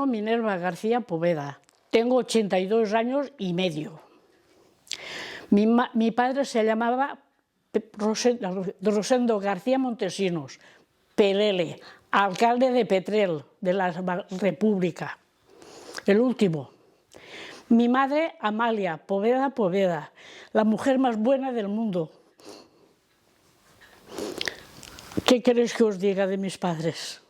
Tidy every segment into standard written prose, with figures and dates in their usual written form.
Minerva García Poveda. Tengo 82 años y medio. Mi padre se llamaba Rosendo García Montesinos, Pelele, alcalde de Petrel, de la República, el último. Mi madre, Amalia Poveda Poveda, la mujer más buena del mundo. ¿Qué queréis que os diga de mis padres?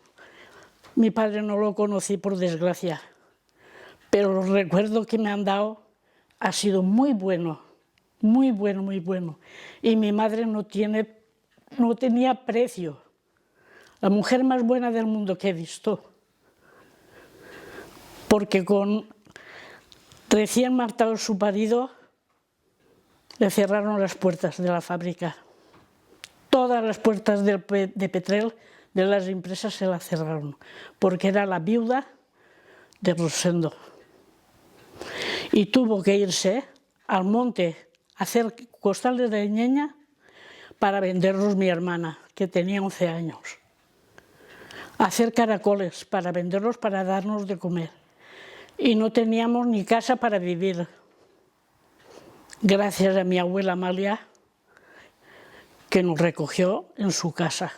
Mi padre no lo conocí, por desgracia, pero los recuerdos que me han dado ha sido muy bueno, muy bueno, muy bueno. Y mi madre no tenía precio. La mujer más buena del mundo que he visto. Porque con recién matado su marido, le cerraron las puertas de la fábrica. Todas las puertas de Petrel, de las empresas, se las cerraron, porque era la viuda de Rosendo. Y tuvo que irse al monte a hacer costales de ñeña para venderlos mi hermana, que tenía 11 años. A hacer caracoles para venderlos, para darnos de comer. Y no teníamos ni casa para vivir. Gracias a mi abuela Amalia, que nos recogió en su casa.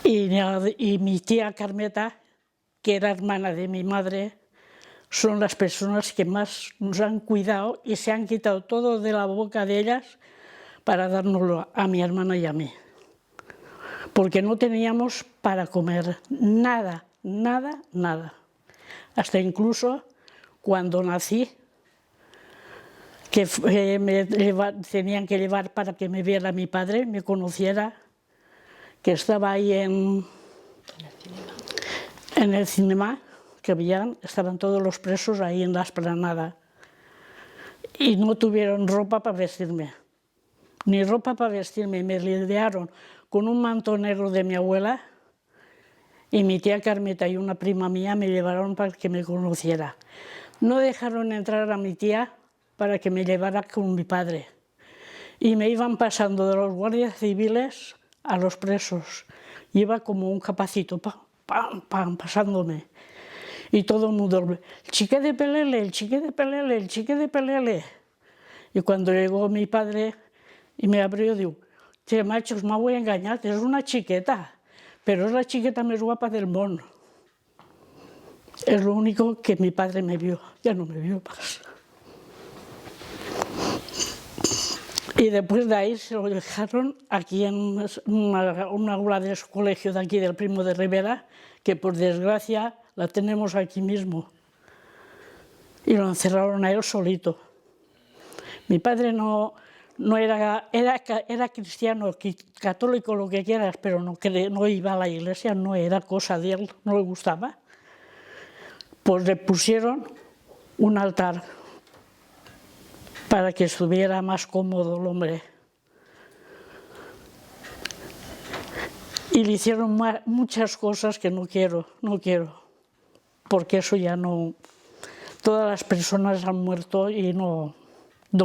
Y mi tía Carmeta, que era hermana de mi madre, son las personas que más nos han cuidado y se han quitado todo de la boca de ellas para dárnoslo a mi hermana y a mí. Porque no teníamos para comer nada, nada, nada. Hasta incluso cuando nací, que me tenían que llevar para que me viera mi padre, me conociera, que estaba ahí en el cinema, que estaban todos los presos ahí en la esplanada. Y no tuvieron ropa para vestirme, ni ropa para vestirme. Me lidiaron con un manto negro de mi abuela y mi tía Carmeta y una prima mía me llevaron para que me conociera. No dejaron entrar a mi tía para que me llevara con mi padre. Y me iban pasando de los guardias civiles a los presos. Iba como un capacito, pam, pam, pam, pasándome. Y todo el mundo, el chique de Pelele, el chique de Pelele, el chique de Pelele. Y cuando llegó mi padre y me abrió, digo, che, machos, me voy a engañar, es una chiqueta, pero es la chiqueta más guapa del mundo. Es lo único que mi padre me vio, ya no me vio más. Y después de ahí se lo dejaron aquí en una aula de su colegio de aquí, del Primo de Rivera, que por desgracia la tenemos aquí mismo. Y lo encerraron a él solito. Mi padre no era cristiano, católico, lo que quieras, pero no iba a la iglesia, no era cosa de él, no le gustaba. Pues le pusieron un altar para que estuviera más cómodo el hombre. Y le hicieron muchas cosas que no quiero, porque eso ya no... Todas las personas han muerto y no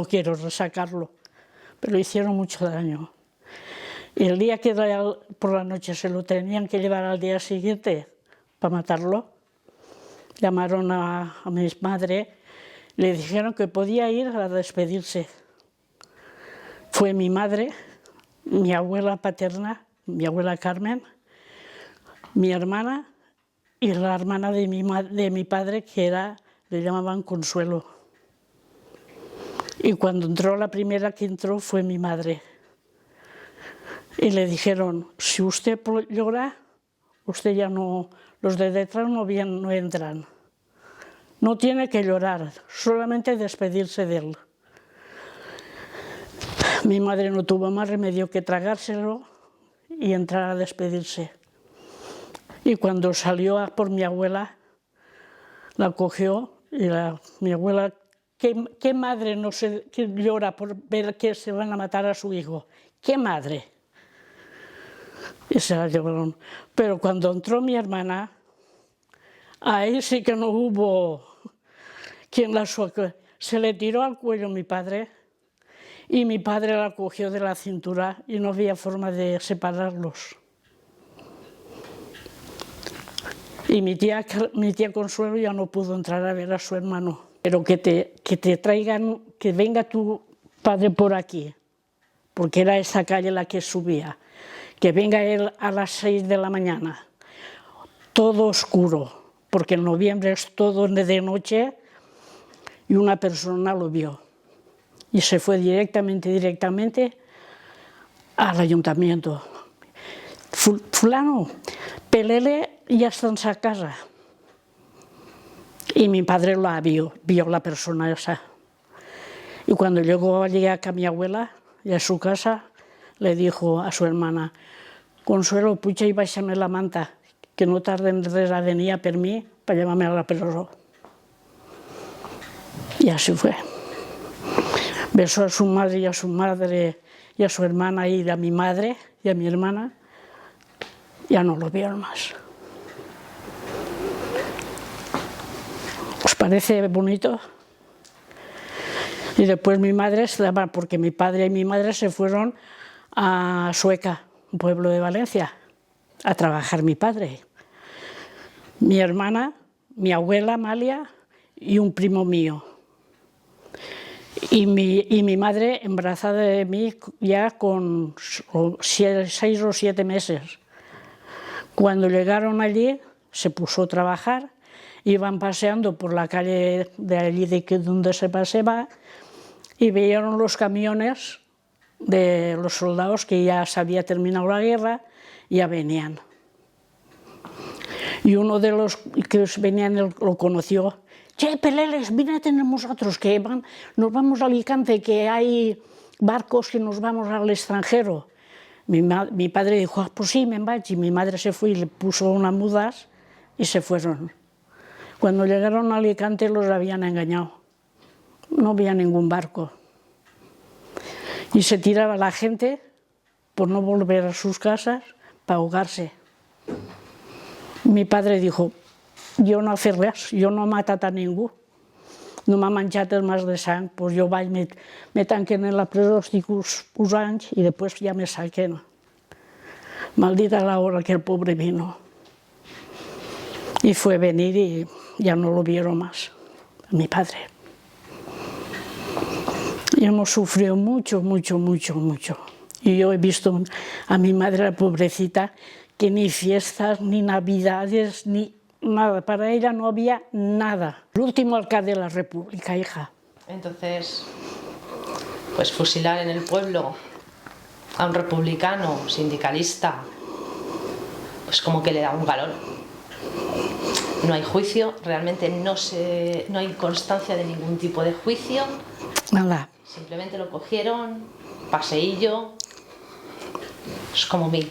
quiero resacarlo, pero le hicieron mucho daño. Y el día que por la noche se lo tenían que llevar al día siguiente para matarlo, llamaron a mi madre, le dijeron que podía ir a despedirse. Fue mi madre, mi abuela paterna, mi abuela Carmen, mi hermana y la hermana de mi padre, que le llamaban Consuelo. Y cuando entró, la primera que entró fue mi madre. Y le dijeron, si usted llora, usted ya no, los de detrás no entran. No tiene que llorar, solamente despedirse de él. Mi madre no tuvo más remedio que tragárselo y entrar a despedirse. Y cuando salió por mi abuela, la cogió y mi abuela, ¿qué madre no que llora por ver que se van a matar a su hijo? ¿Qué madre? Y se la llevaron. Pero cuando entró mi hermana, ahí sí que no hubo quien la suelte. Se le tiró al cuello mi padre y mi padre la cogió de la cintura y no había forma de separarlos. Y mi tía Consuelo ya no pudo entrar a ver a su hermano. Pero que te traigan, que venga tu padre por aquí, porque era esa calle la que subía, que venga él a las 6 de la mañana, todo oscuro, porque en noviembre es todo de noche, y una persona lo vio. Y se fue directamente al ayuntamiento. Fulano, Pelele ya está en esa casa. Y mi padre la vio la persona esa. Y cuando llegó allí a mi abuela, y a su casa, le dijo a su hermana, Consuelo, pucha y baixame la manta, que no tarden res a venir a per mi para llevarme a la presó. Y así fue. Besó a su madre y a su hermana y a mi madre y a mi hermana. Ya no lo vieron más. ¿Os parece bonito? Y después mi madre, porque mi padre y mi madre se fueron a Sueca, un pueblo de Valencia, a trabajar mi padre. Mi hermana, mi abuela Amalia y un primo mío. Y mi madre embarazada de mí ya con 6 o 7 meses. Cuando llegaron allí, se puso a trabajar, iban paseando por la calle de allí donde se paseaba y veían los camiones de los soldados que ya se había terminado la guerra, ya venían. Y uno de los que venían lo conoció. Che, Peleles, ven a tener nosotros, que nos vamos a Alicante, que hay barcos que nos vamos al extranjero. Mi padre dijo, pues sí, me vaig, y mi madre se fue y le puso unas mudas y se fueron. Cuando llegaron a Alicante los habían engañado, no había ningún barco. Y se tiraba la gente por no volver a sus casas para ahogarse. Mi padre dijo, jo no he fet res, jo no he matat a ningú, no m'ha menjat el mas de sang, doncs jo vaig, me tanquen en la presó, estic uns anys i després ja me saquen. Maldita la hora que el pobre vino. Y fue venir y ya no lo vieron más, a mi padre. Y hemos sufrido mucho, mucho, mucho, mucho. Y yo he visto a mi madre, la pobrecita, que ni fiestas, ni navidades, ni nada. Para ella no había nada. El último alcalde de la República, hija. Entonces, pues fusilar en el pueblo a un republicano, sindicalista, pues como que le da un valor. No hay juicio, realmente no hay constancia de ningún tipo de juicio. Nada. Simplemente lo cogieron, paseillo, es como mí.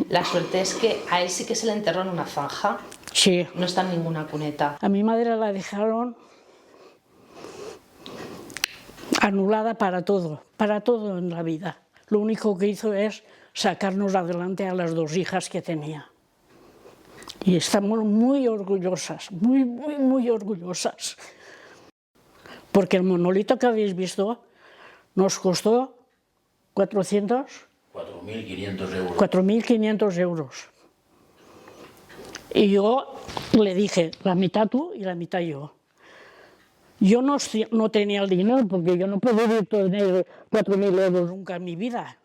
La suerte es que a él sí que se le enterró en una zanja. Sí. No está en ninguna cuneta. A mi madre la dejaron anulada para todo en la vida. Lo único que hizo es sacarnos adelante a las dos hijas que tenía. Y estamos muy orgullosas, muy, muy, muy orgullosas. Porque el monolito que habéis visto nos costó 4.500 euros. 4.500 euros. Y yo le dije, la mitad tú y la mitad yo. Yo no tenía el dinero, porque yo no puedo tener 4.000 euros nunca en mi vida.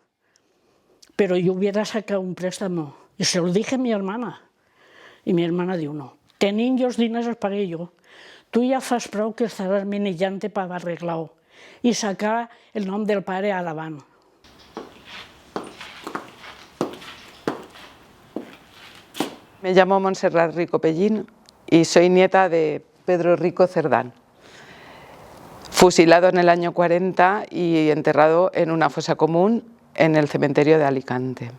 Pero yo hubiera sacado un préstamo. Y se lo dije a mi hermana. I mi hermana diu, no, tenint jo els diners els pagué jo. Tu ja fas prou que estaràs menejant-te per arreglar-ho i sacar el nom del pare a davant. Me llamo Montserrat Rico Pellín y soy nieta de Pedro Rico Cerdán, fusilado en el año 40 y enterrado en una fosa común en el cementerio de Alicante.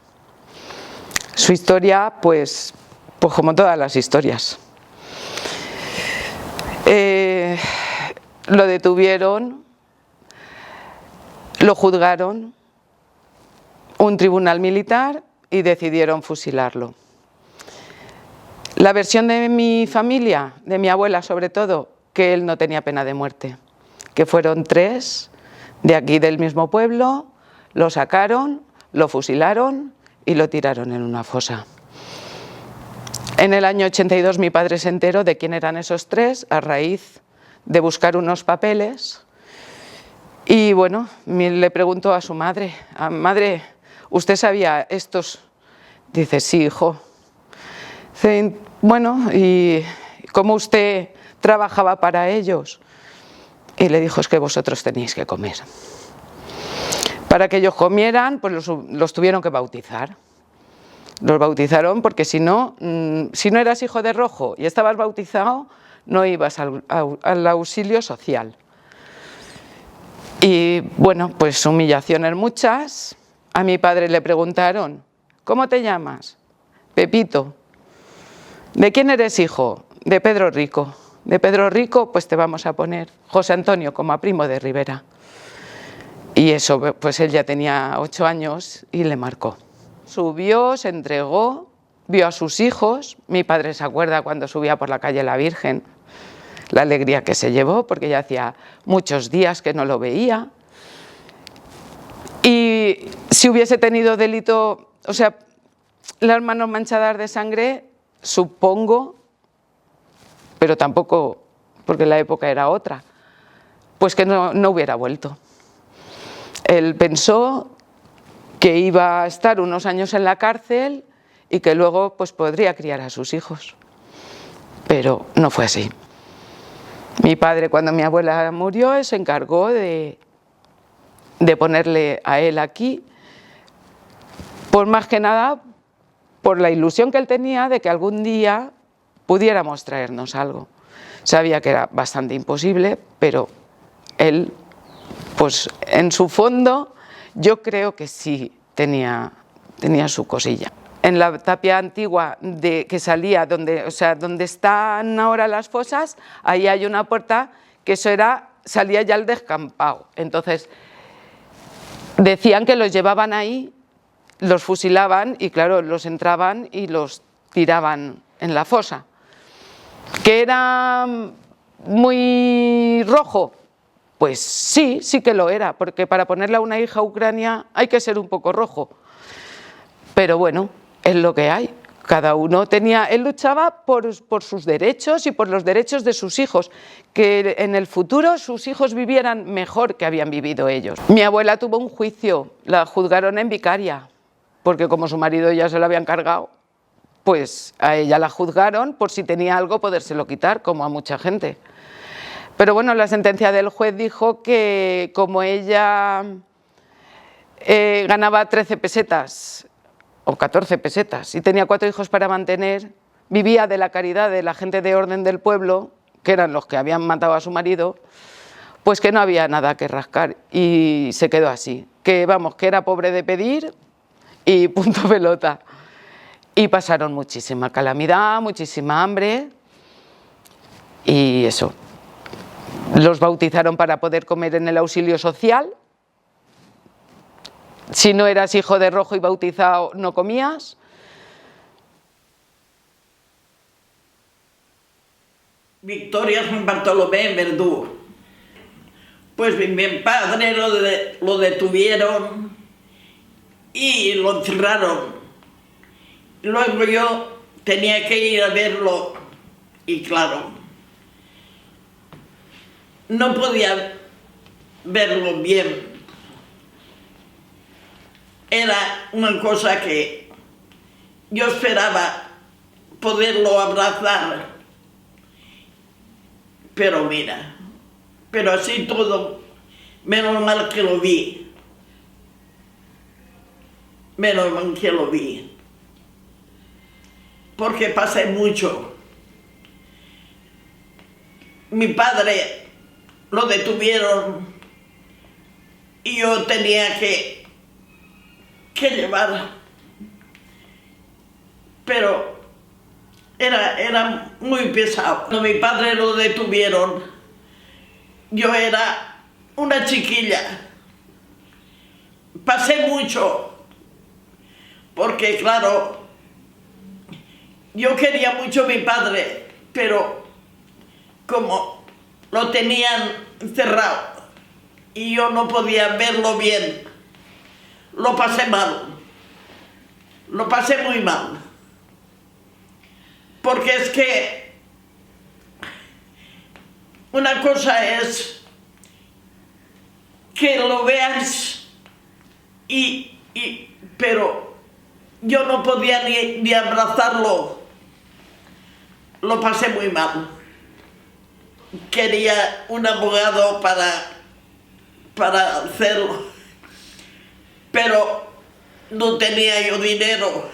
Su historia, pues como todas las historias. Lo detuvieron, lo juzgaron, un tribunal militar y decidieron fusilarlo. La versión de mi familia, de mi abuela sobre todo, que él no tenía pena de muerte, que fueron 3 de aquí del mismo pueblo, lo sacaron, lo fusilaron y lo tiraron en una fosa. En el año 82 mi padre se enteró de quién eran esos 3 a raíz de buscar unos papeles y bueno, le preguntó a su madre, madre, ¿usted sabía estos? Dice, sí, hijo. Dice, bueno, ¿y cómo usted trabajaba para ellos? Y le dijo, es que vosotros teníais que comer. Para que ellos comieran, pues los tuvieron que bautizar. Los bautizaron porque si no eras hijo de rojo y estabas bautizado, no ibas al auxilio social. Y bueno, pues humillaciones muchas. A mi padre le preguntaron, ¿cómo te llamas? Pepito. ¿De quién eres hijo? De Pedro Rico. De Pedro Rico, pues te vamos a poner José Antonio, como a Primo de Rivera. Y eso, pues él ya tenía 8 años y le marcó. Subió, se entregó, vio a sus hijos. Mi padre se acuerda cuando subía por la calle La Virgen, la alegría que se llevó, porque ya hacía muchos días que no lo veía. Y si hubiese tenido delito, o sea, las manos manchadas de sangre, supongo, pero tampoco, porque la época era otra, pues que no hubiera vuelto. Él pensó que iba a estar unos años en la cárcel y que luego pues podría criar a sus hijos, pero no fue así. Mi padre, cuando mi abuela murió, se encargó de ponerle a él aquí, por más que nada por la ilusión que él tenía de que algún día pudiéramos traernos algo. Sabía que era bastante imposible, pero él, pues en su fondo, yo creo que sí tenía su cosilla. En la tapia antigua que salía, donde están ahora las fosas, ahí hay una puerta que eso salía ya al descampado. Entonces, decían que los llevaban ahí los fusilaban y claro, los entraban y los tiraban en la fosa. ¿Que era muy rojo? Pues sí, sí que lo era, porque para ponerle a una hija a Ucrania hay que ser un poco rojo. Pero bueno, es lo que hay. Cada uno tenía, él luchaba por sus derechos y por los derechos de sus hijos, que en el futuro sus hijos vivieran mejor que habían vivido ellos. Mi abuela tuvo un juicio, la juzgaron en Vicaria, porque como su marido ya se lo habían cargado, pues a ella la juzgaron por si tenía algo podérselo quitar, como a mucha gente. Pero bueno, la sentencia del juez dijo que como ella ganaba 13 pesetas o 14 pesetas y tenía 4 hijos para mantener, vivía de la caridad de la gente de orden del pueblo, que eran los que habían matado a su marido, pues que no había nada que rascar y se quedó así, que vamos, que era pobre de pedir y punto pelota. Y pasaron muchísima calamidad, muchísima hambre y eso. Los bautizaron para poder comer en el auxilio social. Si no eras hijo de rojo y bautizado, no comías. Victoria San Bartolomé en Verdú. Pues mi padre lo detuvieron y lo encerraron. Luego yo tenía que ir a verlo y claro, no podía verlo bien. Era una cosa que yo esperaba poderlo abrazar, pero mira, pero así todo, menos mal que lo vi, menos mal que lo vi, porque pasé mucho. Mi padre lo detuvieron y yo tenía que llevar, pero era muy pesado. Cuando mi padre lo detuvieron, yo era una chiquilla, pasé mucho, porque claro, yo quería mucho a mi padre, pero como lo tenían cerrado y yo no podía verlo bien, lo pasé mal, lo pasé muy mal, porque es que una cosa es que lo veas pero yo no podía ni abrazarlo, lo pasé muy mal. Quería un abogado para hacerlo, pero no tenía yo dinero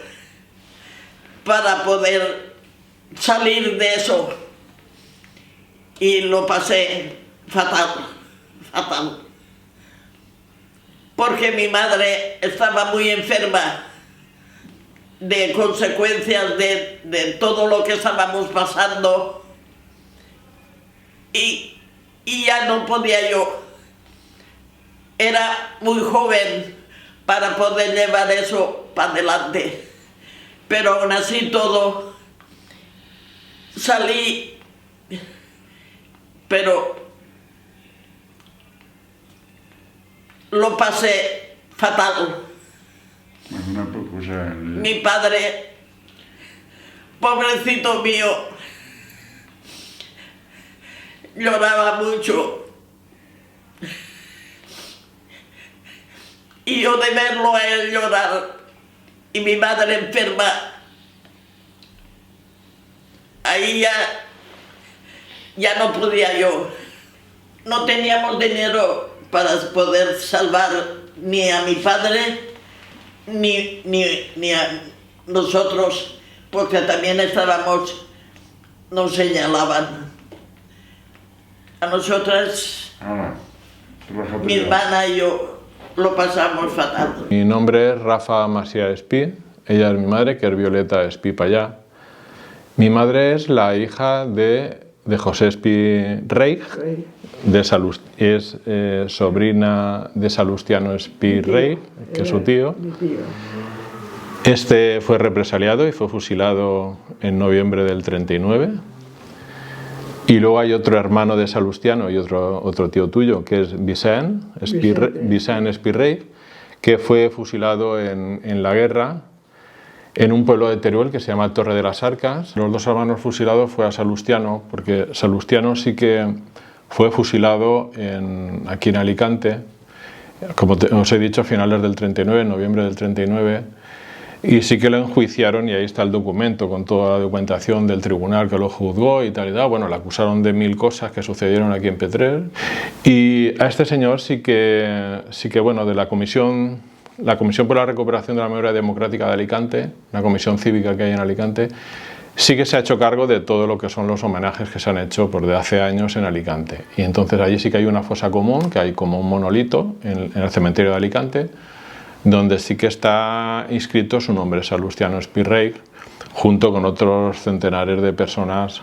para poder salir de eso y lo pasé fatal, fatal. Porque mi madre estaba muy enferma de consecuencias de todo lo que estábamos pasando y ya no podía yo. Era muy joven para poder llevar eso para adelante, pero aún así todo salí, pero lo pasé fatal. Mi padre, pobrecito mío, lloraba mucho. Y yo de verlo a él llorar y mi madre enferma, ahí ya no podía yo. No teníamos dinero para poder salvar ni a mi padre ni a nosotros, porque también estábamos, nos señalaban. A nosotras, mi hermana y yo, lo pasamos fatal. Mi nombre es Rafa Masia Espí, ella es mi madre, que es Violeta Espí Payá. Mi madre es la hija de José Espí Reig sobrina de Salustiano Espí Rey, que es su tío. Mi tío. Este fue represaliado y fue fusilado en noviembre del 39. Y luego hay otro hermano de Salustiano y otro tío tuyo, que es Vicent Espí Rey, que fue fusilado en la guerra en un pueblo de Teruel que se llama Torre de las Arcas. Los dos hermanos fusilados fue a Salustiano, porque Salustiano sí que fue fusilado aquí en Alicante, como os he dicho, a finales del 39, en noviembre del 39, y sí que lo enjuiciaron, y ahí está el documento con toda la documentación del tribunal que lo juzgó y tal y tal. Bueno, le acusaron de 1000 cosas que sucedieron aquí en Petrel, y a este señor sí que bueno, de la Comisión por la Recuperación de la Memoria Democrática de Alicante, una comisión cívica que hay en Alicante, sí que se ha hecho cargo de todo lo que son los homenajes que se han hecho desde hace años en Alicante. Y entonces allí sí que hay una fosa común, que hay como un monolito en el cementerio de Alicante, donde sí que está inscrito su nombre, Salustiano Espí Rey, junto con otros centenares de personas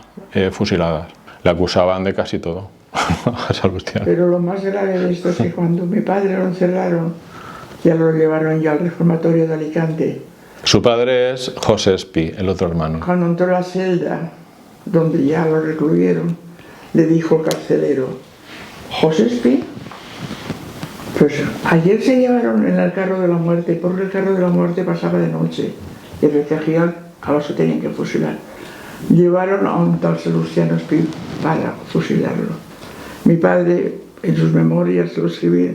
fusiladas. Le acusaban de casi todo a Salustiano. Pero lo más grave de esto es que cuando mi padre lo encerraron, ya lo llevaron ya al reformatorio de Alicante. Su padre es José Espí, el otro hermano. Cuando entró a la celda, donde ya lo recluyeron, le dijo el carcelero: ¿José Espí? Pues ayer se llevaron en el carro de la muerte, porque el carro de la muerte pasaba de noche y recogían a los que tenían que fusilar. Llevaron a un tal Salustiano Espí para fusilarlo. Mi padre, en sus memorias, lo escribía,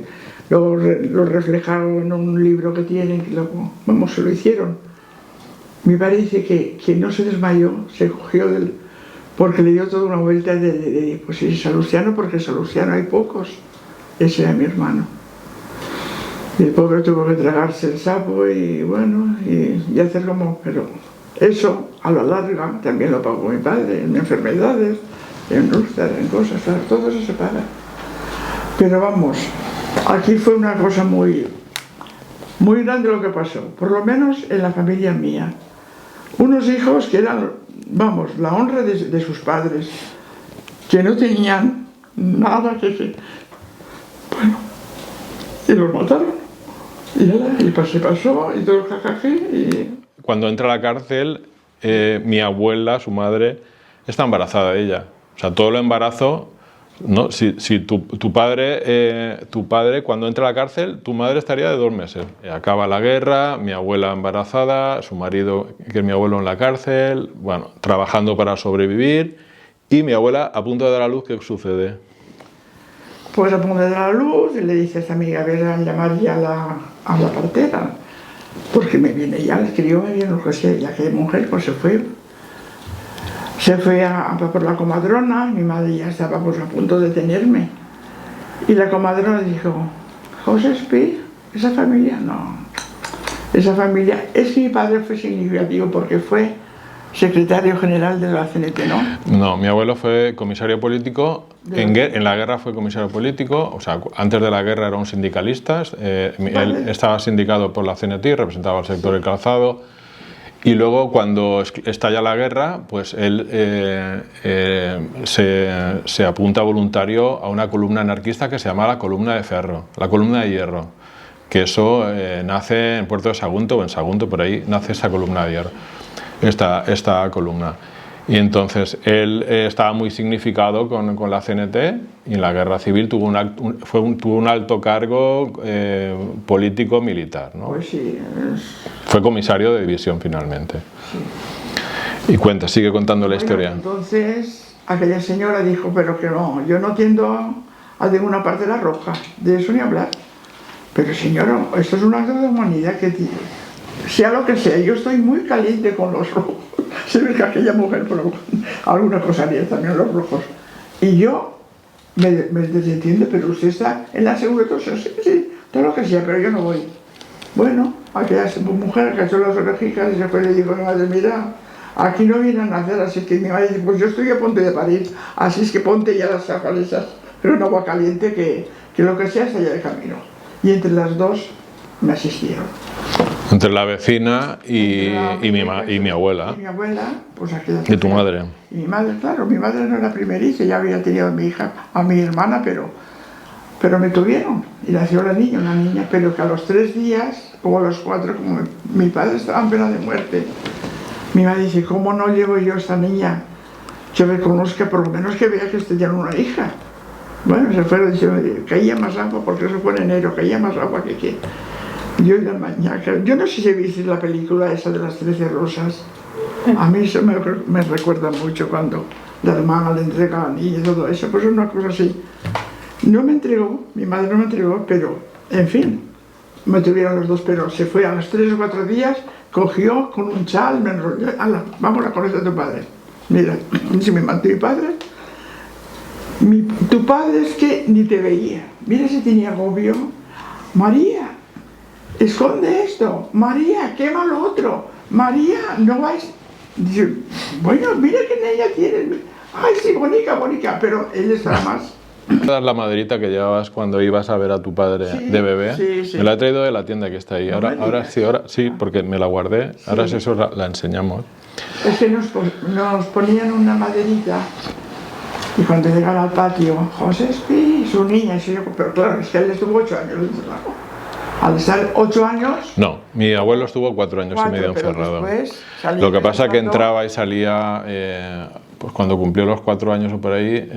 luego lo reflejaron en un libro que tienen, que luego, vamos, se lo hicieron. Mi padre dice que no se desmayó, se cogió porque le dio toda una vuelta pues sí, Salustiano, porque Salustiano hay pocos. Ese era mi hermano. Y el pobre tuvo que tragarse el sapo y bueno, y hacer como... Pero eso, a la larga, también lo pagó mi padre, en enfermedades, en úlceras, en cosas, todo eso se paga. Pero vamos, aquí fue una cosa muy grande lo que pasó, por lo menos en la familia mía. Unos hijos que eran, vamos, la honra de sus padres, que no tenían nada que... Bueno, y los mataron. Y se pasó, y todo el jajaje, y... Cuando entra a la cárcel, mi abuela, su madre, está embarazada de ella. O sea, todo el embarazo... ¿no? Si tu padre, cuando entra a la cárcel, tu madre estaría de 2 meses. Acaba la guerra, mi abuela embarazada, su marido, que es mi abuelo, en la cárcel, bueno, trabajando para sobrevivir, y mi abuela a punto de dar a luz. ¿Qué sucede? Pues a punto de dar a luz, y le dice a esta amiga: a ver, a llamar ya a la partera, porque me viene ya, el crío me viene, lo que sea, ya que mujer, pues se fue por la comadrona. Mi madre ya estaba pues a punto de tenerme, y la comadrona dijo: José Espí, esa familia no, esa familia, es que mi padre fue significativo porque fue secretario general de la CNT, ¿no? No, mi abuelo fue comisario político, en la guerra fue comisario político, o sea, antes de la guerra era un sindicalista, él estaba sindicado por la CNT y representaba al sector del calzado. Y luego, cuando estalla la guerra, pues él se apunta voluntario a una columna anarquista que se llama la Columna de Ferro, la Columna de Hierro, que eso nace en Puerto de Sagunto, o en Sagunto, por ahí nace esa columna de hierro, esta columna. Y entonces él estaba muy significado con la CNT, y en la guerra civil tuvo un alto cargo político-militar, ¿no? Pues sí. Fue comisario de división finalmente. Sí. Y sigue contando la historia. Entonces aquella señora dijo: pero que no, yo no tiendo a ninguna parte de la roja, de eso ni hablar. Pero señora, esto es un acto de humanidad, que sea lo que sea, yo estoy muy caliente con los rojos. Se ve que aquella mujer, pero alguna cosa haría también los rojos. Y yo me desentiende, pero usted está en la seguridad, sí, todo lo que sea, pero yo no voy. Bueno, aquella mujer cachó las orejicas y se fue y le dijo: madre, mira, aquí no vienen a nacer, así que mi madre dice: pues yo estoy a punto de parir, así es que ponte ya las gafas esas, pero en agua caliente, que lo que sea está ya de camino. Y entre las dos me asistieron. Entre la vecina y mi abuela. Y mi abuela, pues aquella. Y tu madre. Y mi madre, claro, mi madre no era primeriza, ya había tenido a mi hija, a mi hermana, pero me tuvieron. Y nació la niña, una niña, pero que a los 3 días, o a los 4, como mi padre estaba en pena de muerte, mi madre dice, ¿cómo no llevo yo a esta niña? Yo reconozca, por lo menos que vea que tenía una hija. Bueno, se fueron diciendo, caía más agua, porque eso fue en enero, caía más agua que yo y la mañaca. Yo no sé si viste la película esa de las 13 rosas. A mí eso me recuerda mucho cuando la hermana le entrega a la niña y todo eso, pues es una cosa así. No me entregó, mi madre no me entregó, pero, en fin, me tuvieron los dos, pero se fue a los 3 o 4 días, cogió con un chal, me enrolló, ala, vamos a conocer a tu padre. Mira, si me mató mi padre, tu padre es que ni te veía, mira si tenía agobio. María, esconde esto, María, quema lo otro, María, no vais. Dice, bueno, mira que en ella tienes, ay sí, bonica, pero él estaba más. La maderita que llevabas cuando ibas a ver a tu padre de bebé, sí. me la he traído de la tienda que está ahí. Ahora sí, porque me la guardé, ahora sí eso la enseñamos. Es que nos ponían una maderita y cuando llegaba al patio, José Espi, su niña, pero claro, es que él estuvo 8 años encerrado. Al estar 8 años... No, mi abuelo estuvo 4 años y medio encerrado. Lo que pasa es que entraba y salía, pues cuando cumplió los 4 años o por ahí,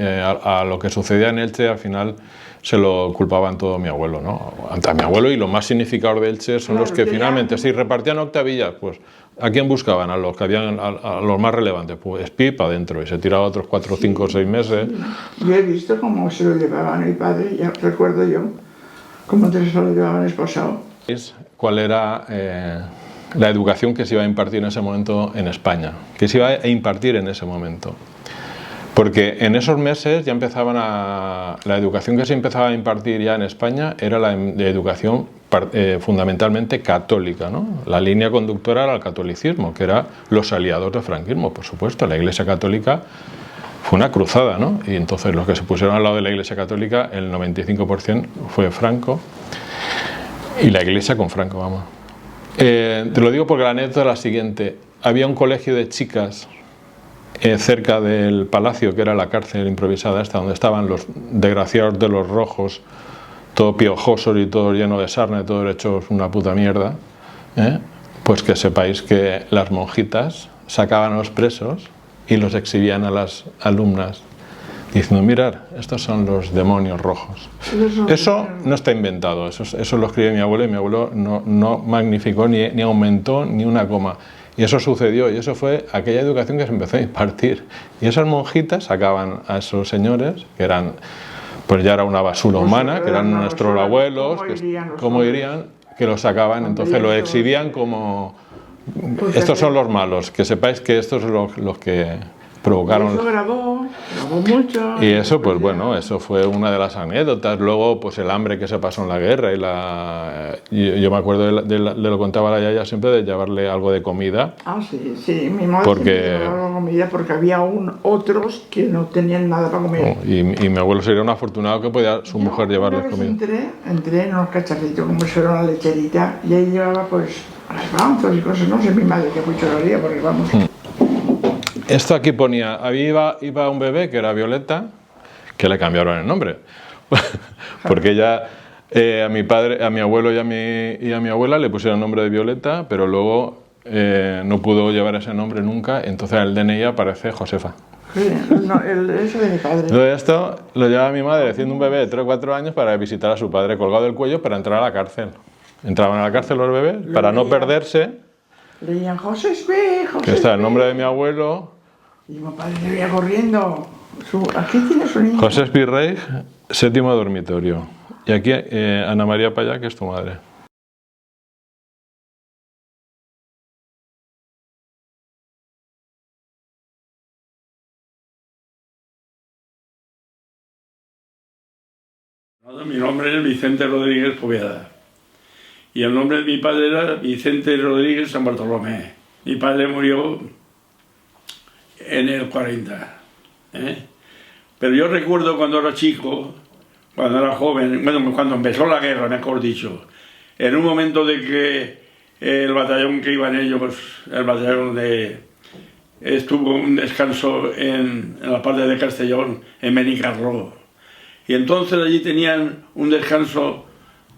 a lo que sucedía en Elche al final se lo culpaban todo a mi abuelo, ¿no? A mi abuelo, y los más significadores de Elche son los que finalmente, si repartían octavillas, pues ¿a quién buscaban? A los que habían, a los más relevantes, pues Espi para adentro, y se tiraba otros 4, 5 o 6 meses. Yo he visto cómo se lo llevaban a mi padre, ya recuerdo yo, cómo se lo llevaban esposado. ¿Cuál era la educación que se iba a impartir en ese momento en España? Que se iba a impartir en ese momento. Porque en esos meses ya empezaban la educación que se empezaba a impartir ya en España era la de educación fundamentalmente católica, ¿no? La línea conductora era el catolicismo, que eran los aliados del franquismo, por supuesto. La Iglesia Católica fue una cruzada, ¿no? Y entonces los que se pusieron al lado de la Iglesia Católica, el 95% fue Franco, y la Iglesia con Franco, vamos. Te lo digo porque la anécdota es la siguiente. Había un colegio de chicas cerca del palacio, que era la cárcel improvisada esta, donde estaban los desgraciados de los rojos, todo piojosos y todo lleno de sarna, todos hechos una puta mierda, pues que sepáis que las monjitas sacaban a los presos y los exhibían a las alumnas diciendo, mirad, estos son los demonios rojos. Eso no está inventado, eso lo escribió mi abuelo, y mi abuelo no magnificó ni aumentó ni una coma. Y eso sucedió, y eso fue aquella educación que se empezó a impartir. Y esas monjitas sacaban a esos señores, que eran, pues ya era una basura humana, que eran nuestros abuelos, ¿cómo irían? Que los sacaban, entonces lo exhibían como, estos son los malos, que sepáis que estos son los que provocaron. Eso grabó mucho. Y eso, pues bueno, eso fue una de las anécdotas. Luego, pues el hambre que se pasó en la guerra. Yo me acuerdo lo contaba la yaya siempre, de llevarle algo de comida. Ah, sí, mi madre llevaba comida porque había otros que no tenían nada para comer. Y mi abuelo sería un afortunado que podía su mujer llevarles comida. Entré en unos cacharritos como si fuera una lecherita, y ahí llevaba pues garbanzos y cosas, no sé mi madre qué mucho lo haría, porque vamos... Esto aquí ponía, iba un bebé que era Violeta, que le cambiaron el nombre, porque ya a mi abuelo y a mi abuela le pusieron el nombre de Violeta, pero luego no pudo llevar ese nombre nunca, entonces en el DNI aparece Josefa. Sí, eso de mi padre. Entonces esto lo llevaba mi madre siendo un bebé de 3 o 4 años para visitar a su padre colgado del cuello para entrar a la cárcel. Entraban a la cárcel los bebés para no perderse. Leían José Espi, que está el nombre de mi abuelo. Y mi padre se veía corriendo. Aquí tiene su niño. José Espi Reig, 7º dormitorio. Y aquí Ana María Payá, que es tu madre. Mi nombre es Vicente Rodríguez Poveda. Y el nombre de mi padre era Vicente Rodríguez San Bartolomé. Mi padre murió en el 40. Pero yo recuerdo cuando era chico, cuando era joven, bueno, cuando empezó la guerra, mejor dicho, en un momento de que el batallón que iban ellos, el batallón estuvo un descanso en la parte de Castellón, en Benicarló. Y entonces allí tenían un descanso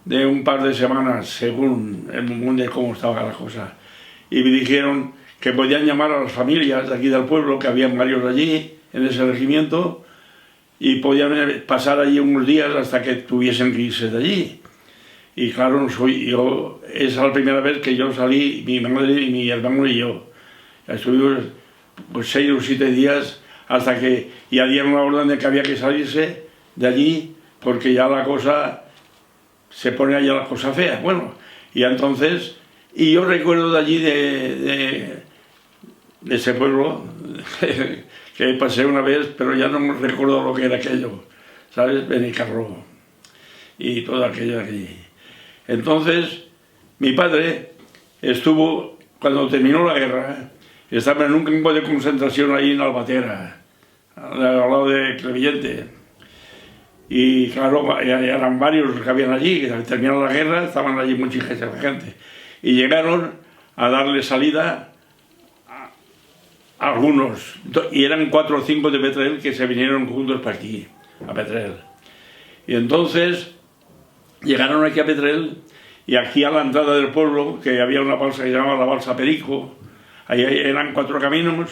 de un par de semanas, según el mundo cómo estaba la cosa. Y me dijeron que podían llamar a las familias de aquí del pueblo, que habían varios allí, en ese regimiento, y podían pasar allí unos días hasta que tuviesen que irse de allí. Y claro, esa es la primera vez que yo salí, mi madre y mi hermano y yo. Estuvimos pues 6 o 7 días hasta que ya dieron la orden de que había que salirse de allí, porque ya la cosa se pone allá la cosa fea. Bueno, y entonces, y yo recuerdo de allí de ese pueblo que pasé una vez, pero ya no me recuerdo lo que era aquello, ¿sabes? Benicarló y todo aquello de allí. Entonces, mi padre estuvo, cuando terminó la guerra, estaba en un campo de concentración ahí en Albatera, al lado de Crevillente. Y claro, eran varios los que habían allí, que terminó la guerra, estaban allí mucha gente. Y llegaron a darle salida a algunos, y eran 4 o 5 de Petrel que se vinieron juntos para aquí, a Petrel. Y entonces llegaron aquí a Petrel, y aquí a la entrada del pueblo, que había una balsa que se llamaba la Balsa Perico, ahí eran 4 caminos,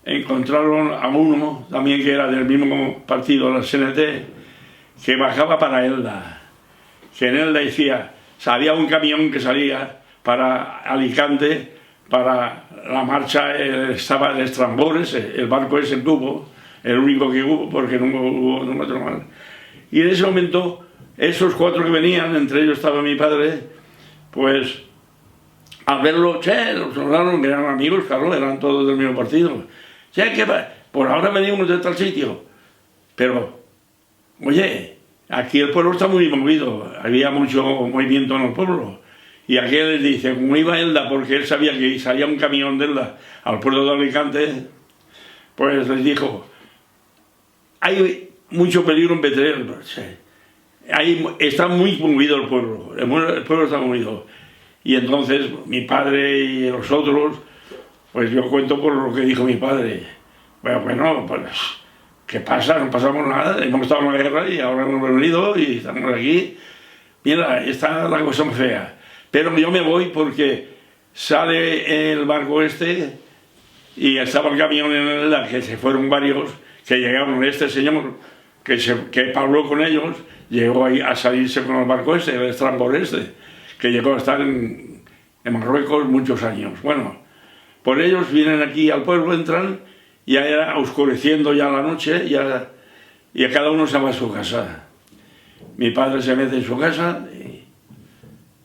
encontraron a uno, también que era del mismo partido, la CNT, que bajaba para Elda, que en Elda decía, había un camión que salía para Alicante, para la marcha, estaba el Estrambores, el barco ese que hubo, el único que hubo, porque no hubo otro más. Y en ese momento, esos 4 que venían, entre ellos estaba mi padre, pues al verlo, los soldados, que eran amigos, claro, eran todos del mismo partido. Que por ahora venimos de tal sitio, pero, oye, aquí el pueblo está muy movido, había mucho movimiento en el pueblo, y aquel les dice, como iba a Elda, porque él sabía que salía un camión de Elda al puerto de Alicante, pues les dijo, hay mucho peligro en Petrel, está muy movido el pueblo está movido, y entonces mi padre y los otros, pues yo cuento por lo que dijo mi padre. Bueno, pues, ¿qué pasa? No pasamos nada, hemos estado en la guerra y ahora hemos venido y estamos aquí. Mira, está la cosa muy fea. Pero yo me voy porque sale el barco este y estaba el camión en el que se fueron varios, que llegaron, este señor que habló con ellos, llegó ahí a salirse con el barco este, el Estrambor este, que llegó a estar en Marruecos muchos años. Bueno, pues ellos vienen aquí al pueblo, entran, ya era oscureciendo ya la noche, y a cada uno se va a su casa. Mi padre se mete en su casa,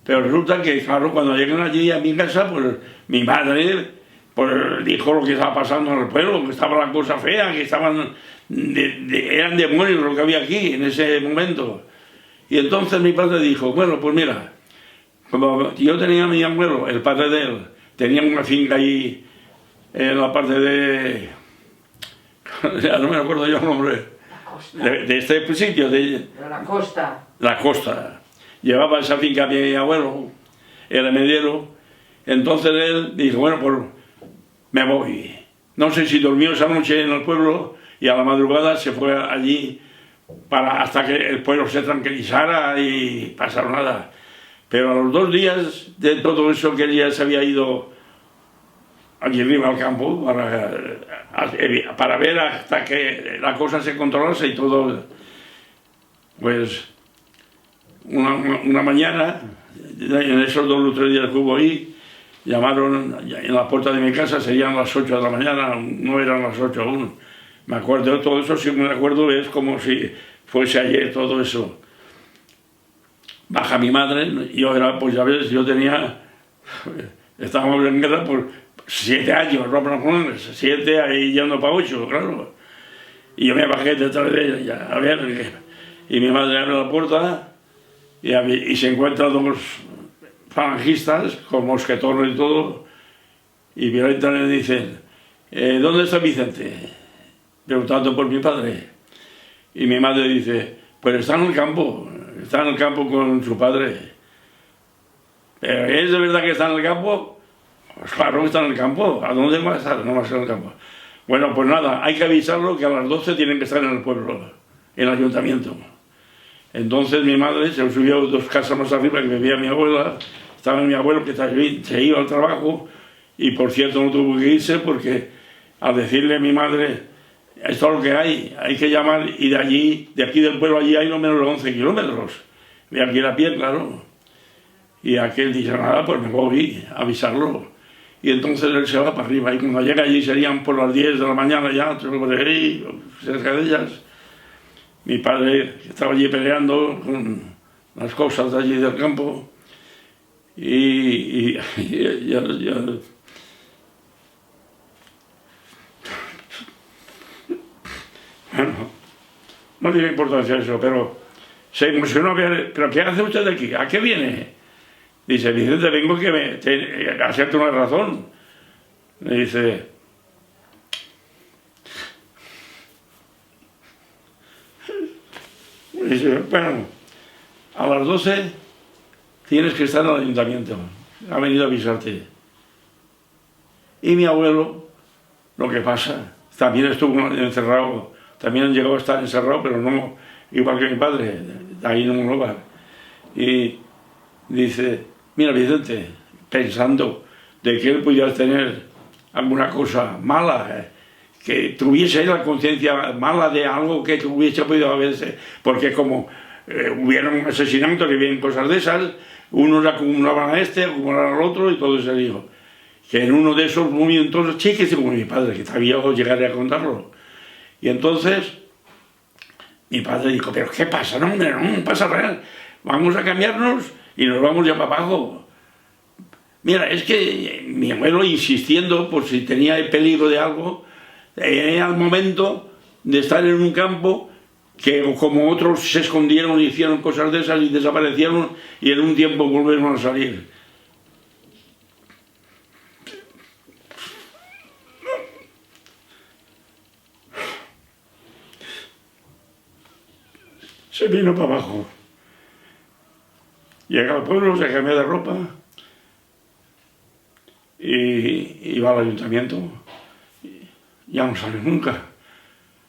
pero resulta que, claro, cuando llegan allí a mi casa, pues mi madre pues, dijo lo que estaba pasando en el pueblo, que estaba la cosa fea, que eran demonios lo que había aquí en ese momento. Y entonces mi padre dijo, bueno, pues mira, como yo tenía a mi abuelo, el padre de él, tenía una finca ahí en la parte de... ya no me acuerdo yo el nombre. De este sitio. De la costa. La costa. Llevaba esa finca a mi abuelo, era mediero. Entonces él dijo, bueno, pues me voy. No sé si durmió esa noche en el pueblo y a la madrugada se fue allí hasta que el pueblo se tranquilizara y pasara nada. Pero a los 2 días de todo eso que él ya se había ido aquí arriba al campo para ver hasta que la cosa se controlase y todo, pues una mañana, en esos 2 o 3 días que hubo ahí, llamaron en la puerta de mi casa, serían las 8 de la mañana, no eran las 8 aún. Me acuerdo de todo eso, si me acuerdo es como si fuese ayer todo eso. Baja mi madre, yo era, pues ya ves, yo tenía, estábamos en guerra por 7 años, 7 ahí yendo para 8, claro. Y yo me bajé detrás de ella, a ver, y mi madre abre la puerta y se encuentran 2 falangistas con mosquetones y todo, y violentan y dicen, ¿dónde está Vicente? Preguntando por mi padre. Y mi madre dice, pues está en el campo con su padre. ¿Es de verdad que está en el campo? Pues claro que está en el campo. ¿A dónde va a estar? No va a estar en el campo. Bueno, pues nada, hay que avisarlo que a las 12 tienen que estar en el pueblo, en el ayuntamiento. Entonces mi madre se subió 2 casas más arriba, que vivía mi abuela. Estaba mi abuelo que se iba al trabajo y por cierto no tuvo que irse porque al decirle a mi madre, esto es lo que hay que llamar, y de aquí del pueblo allí hay no menos de 11 kilómetros. De aquí a pie, claro. Y aquel dice, nada, pues me voy a avisarlo. Y entonces él se va para arriba, y cuando llega allí serían por las 10 de la mañana ya, cerca de ellas. Mi padre estaba allí peleando con las cosas de allí del campo, y ya bueno, no tiene importancia eso, pero se emocionó a ver, ¿pero qué hace usted aquí? ¿A qué viene? Dice, Vicente, vengo a hacerte una razón. Le dice, bueno, a las 12 tienes que estar en el ayuntamiento. Ha venido a avisarte. Y mi abuelo, lo que pasa, también estuvo encerrado, también llegó a estar encerrado, pero no igual que mi padre, ahí en un lugar. Y dice, mira Vicente, pensando de que él pudiera tener alguna cosa mala, que tuviese la conciencia mala de algo que hubiese podido haberse, porque como hubiera un asesinato, que vienen cosas de esas, unos acumulaban a este, acumulaban al otro y todo ese lío. Que en uno de esos momentos, chiques, como mi padre, que todavía llegaré a contarlo. Y entonces, mi padre dijo, pero ¿qué pasa? No, hombre, no pasa nada. Vamos a cambiarnos y nos vamos ya para abajo. Mira, es que mi abuelo insistiendo por si tenía el peligro de algo, era el momento de estar en un campo que como otros se escondieron y hicieron cosas de esas y desaparecieron y en un tiempo volvieron a salir. Se vino para abajo. Llega al pueblo, se cambió de ropa y va al ayuntamiento. Ya no salió nunca.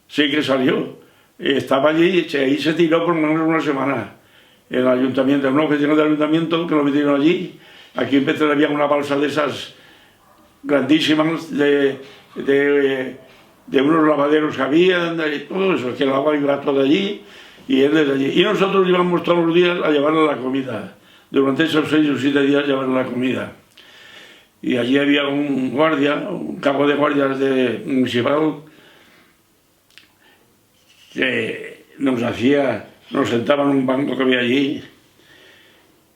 Sí que salió. Estaba allí y ahí se tiró por menos una semana. El ayuntamiento, una oficina del ayuntamiento que lo metieron allí. Aquí en Petrer había una balsa de esas grandísimas de unos lavaderos que había, y todo eso, que el agua iba todo allí. Y él desde allí. Y nosotros íbamos todos los días a llevarle la comida. Durante esos 6 o 7 días llevarle la comida. Y allí había un guardia, un cabo de guardias municipal, que nos sentaba en un banco que había allí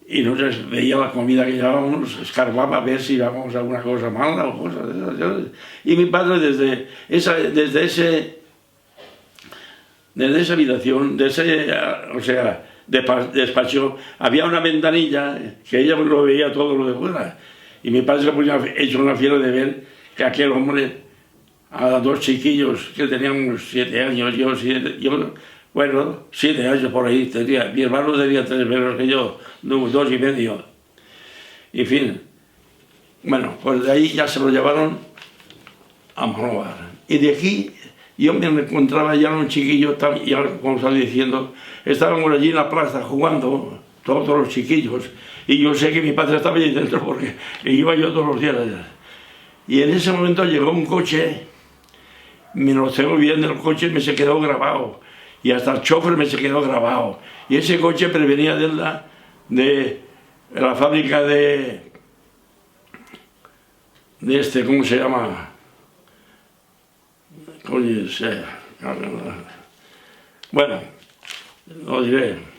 y nos veía la comida que llevábamos, escarbaba a ver si llevábamos alguna cosa mala o cosas de esas. Y mi padre desde esa habitación, despacho, había una ventanilla que ella lo veía todo lo de fuera. Y mi padre se ponía hecho una fiera de ver que aquel hombre, a 2 chiquillos que teníamos 7 años, yo 7 años por ahí, mi hermano tenía 3 menos que yo, 2 y medio. Y en fin, bueno, pues de ahí ya se lo llevaron a Monóvar. Y de aquí yo me encontraba ya un chiquillo, ya como estaba diciendo, estábamos allí en la plaza jugando, todos los chiquillos, y yo sé que mi padre estaba allí dentro porque iba yo todos los días allá. Y en ese momento llegó un coche, me lo tengo bien del coche, me se quedó grabado, y hasta el chofer me se quedó grabado. Y ese coche prevenía de la fábrica ¿cómo se llama? Bueno, lo diré.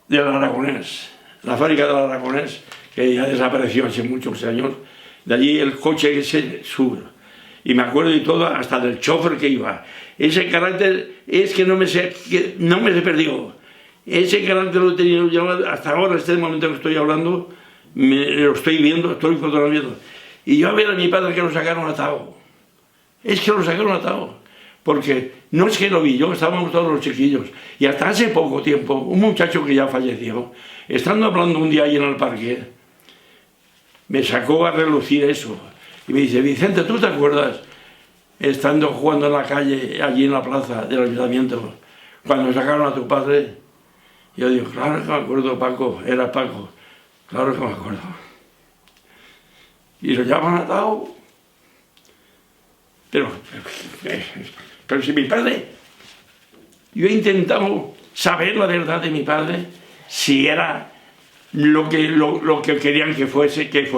Del Aragonés, la fábrica del Aragonés, que ya desapareció hace muchos años. De allí el coche ese sube. Y me acuerdo de todo, hasta del chofer que iba. Ese carácter es que no me se perdió. Ese carácter lo he tenido yo hasta ahora, este momento que estoy hablando, lo estoy viendo, estoy fotografiando. Y yo a ver a mi padre que lo sacaron atado. Es que lo sacaron atado. porque no es que lo vi yo, estábamos todos los chiquillos, y hasta hace poco tiempo, un muchacho que ya falleció, estando hablando un día ahí en el parque, me sacó a relucir eso, y me dice, Vicente, ¿tú te acuerdas, estando jugando en la calle, allí en la plaza del ayuntamiento, cuando sacaron a tu padre? Yo digo, claro que me acuerdo, Paco, era Paco, claro que me acuerdo. Y lo llaman atado. Pero si mi padre, yo he intentado saber la verdad de mi padre, si era lo que querían que fuese, que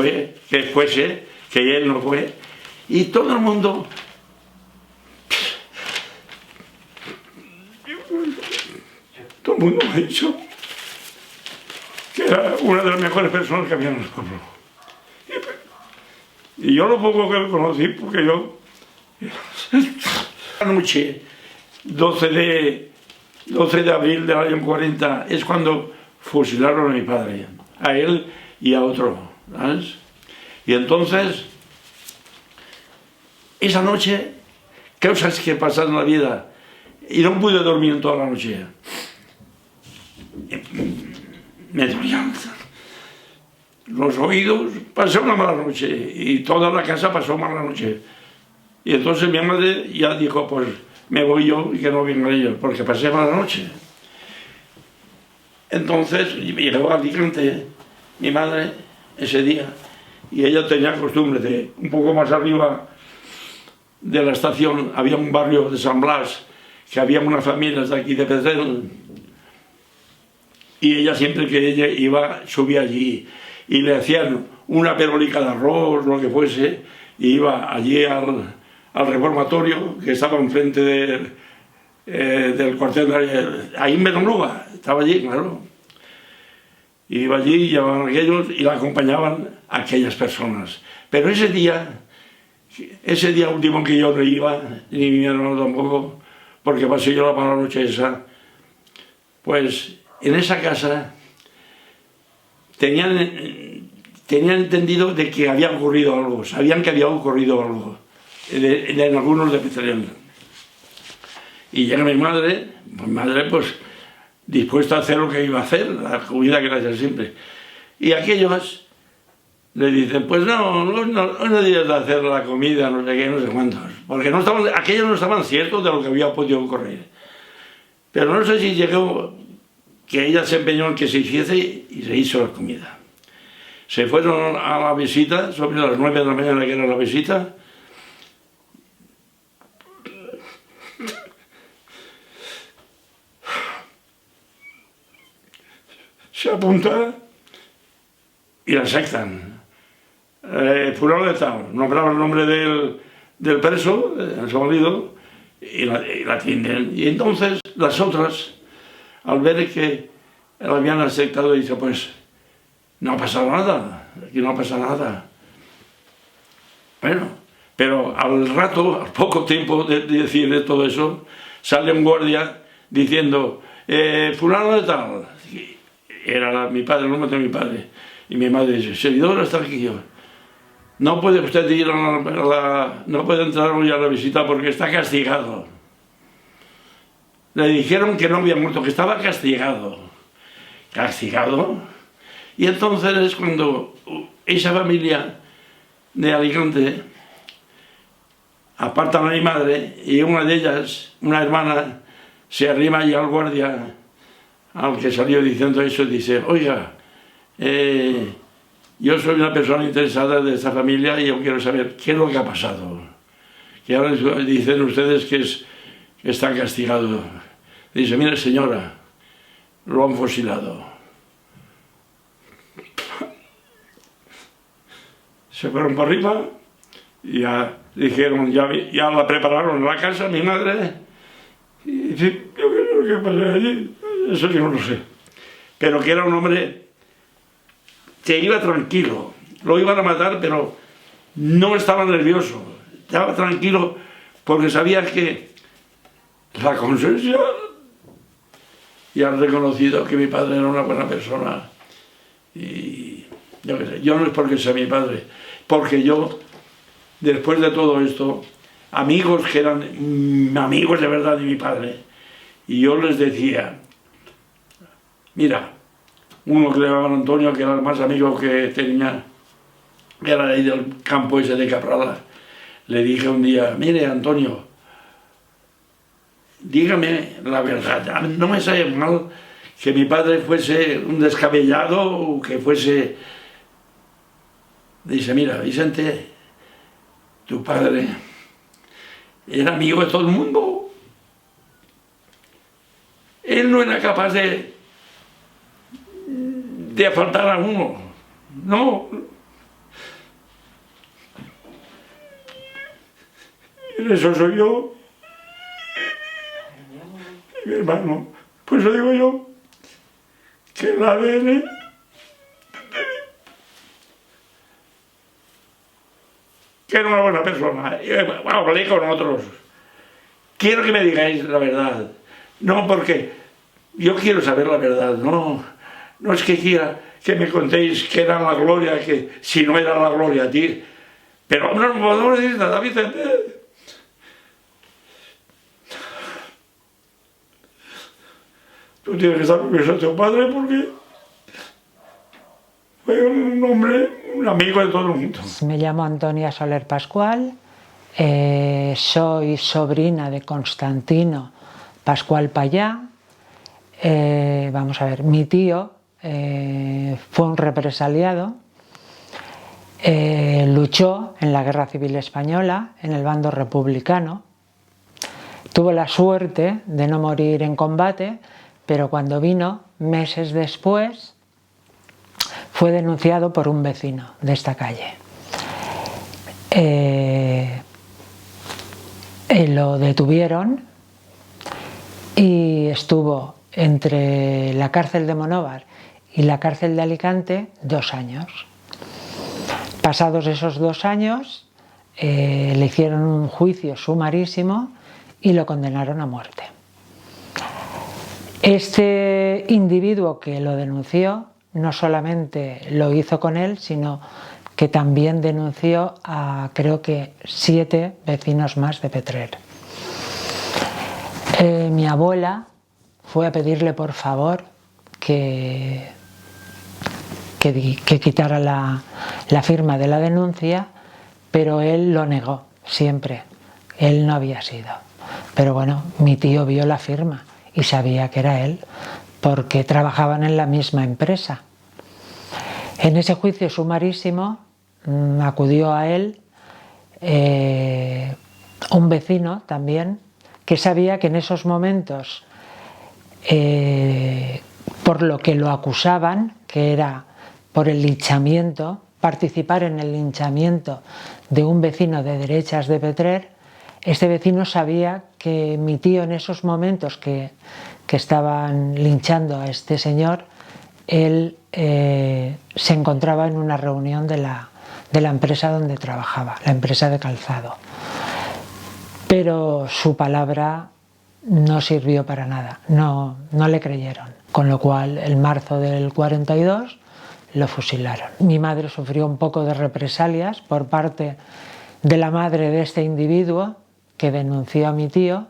él no fue, y todo el mundo me ha dicho que era una de las mejores personas que había en el pueblo. Y yo lo poco que lo conocí, porque yo... La noche, 12 de abril del año 40, es cuando fusilaron a mi padre, a él y a otro, ¿sabes? Y entonces, esa noche, cosas que pasan en la vida, y no pude dormir en toda la noche. Me dolían los oídos, pasé una mala noche, y toda la casa pasó mala noche. Y entonces mi madre ya dijo, pues me voy yo y que no vengan ellos, porque pasé mala noche. Entonces llegó a Alicante mi madre ese día, y ella tenía costumbre de, un poco más arriba de la estación, había un barrio de San Blas, que había unas familias de aquí de Petrel, y ella siempre que ella iba, subía allí, y le hacían una perolica de arroz, lo que fuese, y iba allí al reformatorio, que estaba enfrente del cuartel, ahí en Benalúa, estaba allí, claro. Y iba allí, y llevaban aquellos, y la acompañaban aquellas personas. Pero ese día último que yo no iba, ni mi hermano tampoco, porque pasé yo la mala noche esa, pues en esa casa tenían entendido de que había ocurrido algo, sabían que había ocurrido algo en algunos de Petrel. Y llega mi madre pues dispuesta a hacer lo que iba a hacer, la comida que le hacía siempre. Y aquellos le dicen, pues no debías de hacer la comida, no sé qué, no sé cuántos, porque aquellos no estaban ciertos de lo que había podido ocurrir. Pero no sé si llegó que ella se empeñó en que se hiciese y se hizo la comida. Se fueron a la visita, sobre las 9 de la mañana que era la visita. Se apunta y la sectan. Fulano de tal, nombraba el nombre del preso, el somalido, y la atienden. Y entonces las otras, al ver que la habían aceptado, dice, pues no ha pasado nada, aquí no pasa nada. Bueno, pero al rato, al poco tiempo de decirle todo eso, sale un guardia diciendo, fulano de tal, era mi padre, el nombre de mi padre, y mi madre dice, servidor está aquí yo. No puede usted ir no puede entrar hoy a la visita porque está castigado. Le dijeron que no había muerto, que estaba castigado. ¿Castigado? Y entonces es cuando esa familia de Alicante apartan a mi madre y una de ellas, una hermana, se arrima allí al guardia, al que salió diciendo eso, y dice, oiga, yo soy una persona interesada de esta familia y yo quiero saber qué es lo que ha pasado. Que ahora dicen ustedes que está castigado. Dice, mire señora, lo han fusilado. Se fueron para arriba y ya dijeron, ya la prepararon en la casa, mi madre. Y dice, yo creo que pasó allí, eso yo no lo sé. Pero que era un hombre que iba tranquilo, lo iban a matar, pero no estaba nervioso, estaba tranquilo porque sabía que la conciencia y han reconocido que mi padre era una buena persona. Y yo qué sé, yo no es porque sea mi padre, porque yo, después de todo esto, amigos que eran amigos de verdad de mi padre. Y yo les decía, mira, uno que le llamaban Antonio, que era el más amigo que tenía, era de ahí del campo ese de Caprala, le dije un día, mire Antonio, dígame la verdad, no me sabe mal que mi padre fuese un descabellado o que fuese... Dice, mira, Vicente, tu padre era amigo de todo el mundo. Él no era capaz de afrontar a uno, no. Y eso soy yo, y mi hermano. Pues eso digo yo, que el ADN que era una buena persona. Y, bueno, hablé con otros. Quiero que me digáis la verdad. No, porque yo quiero saber la verdad. No es que quiera que me contéis que era la gloria, que si no era la gloria a ti. Pero no podemos decir nada, Vicente. Tú tienes que estar orgulloso de tu padre porque fue un hombre, un amigo de todo el mundo. Me llamo Antonia Soler Pascual, soy sobrina de Constantino Pascual Payá. Vamos a ver, mi tío fue un represaliado, luchó en la Guerra Civil Española, en el bando republicano. Tuvo la suerte de no morir en combate, pero cuando vino, meses después, fue denunciado por un vecino de esta calle. Lo detuvieron y estuvo entre la cárcel de Monóvar y la cárcel de Alicante 2 años. Pasados esos 2 años, le hicieron un juicio sumarísimo y lo condenaron a muerte. Este individuo que lo denunció no solamente lo hizo con él, sino que también denunció a creo que 7 vecinos más de Petrer. Mi abuela fue a pedirle por favor que quitara la firma de la denuncia, pero él lo negó siempre, él no había sido. Pero bueno, mi tío vio la firma y sabía que era él, porque trabajaban en la misma empresa. En ese juicio sumarísimo acudió a él un vecino también, que sabía que en esos momentos, por lo que lo acusaban, que era por el linchamiento, participar en el linchamiento de un vecino de derechas de Petrer, este vecino sabía que mi tío en esos momentos que estaban linchando a este señor, él se encontraba en una reunión de la empresa donde trabajaba, la empresa de calzado. Pero su palabra no sirvió para nada, no le creyeron. Con lo cual, en marzo del 42 lo fusilaron. Mi madre sufrió un poco de represalias por parte de la madre de este individuo que denunció a mi tío,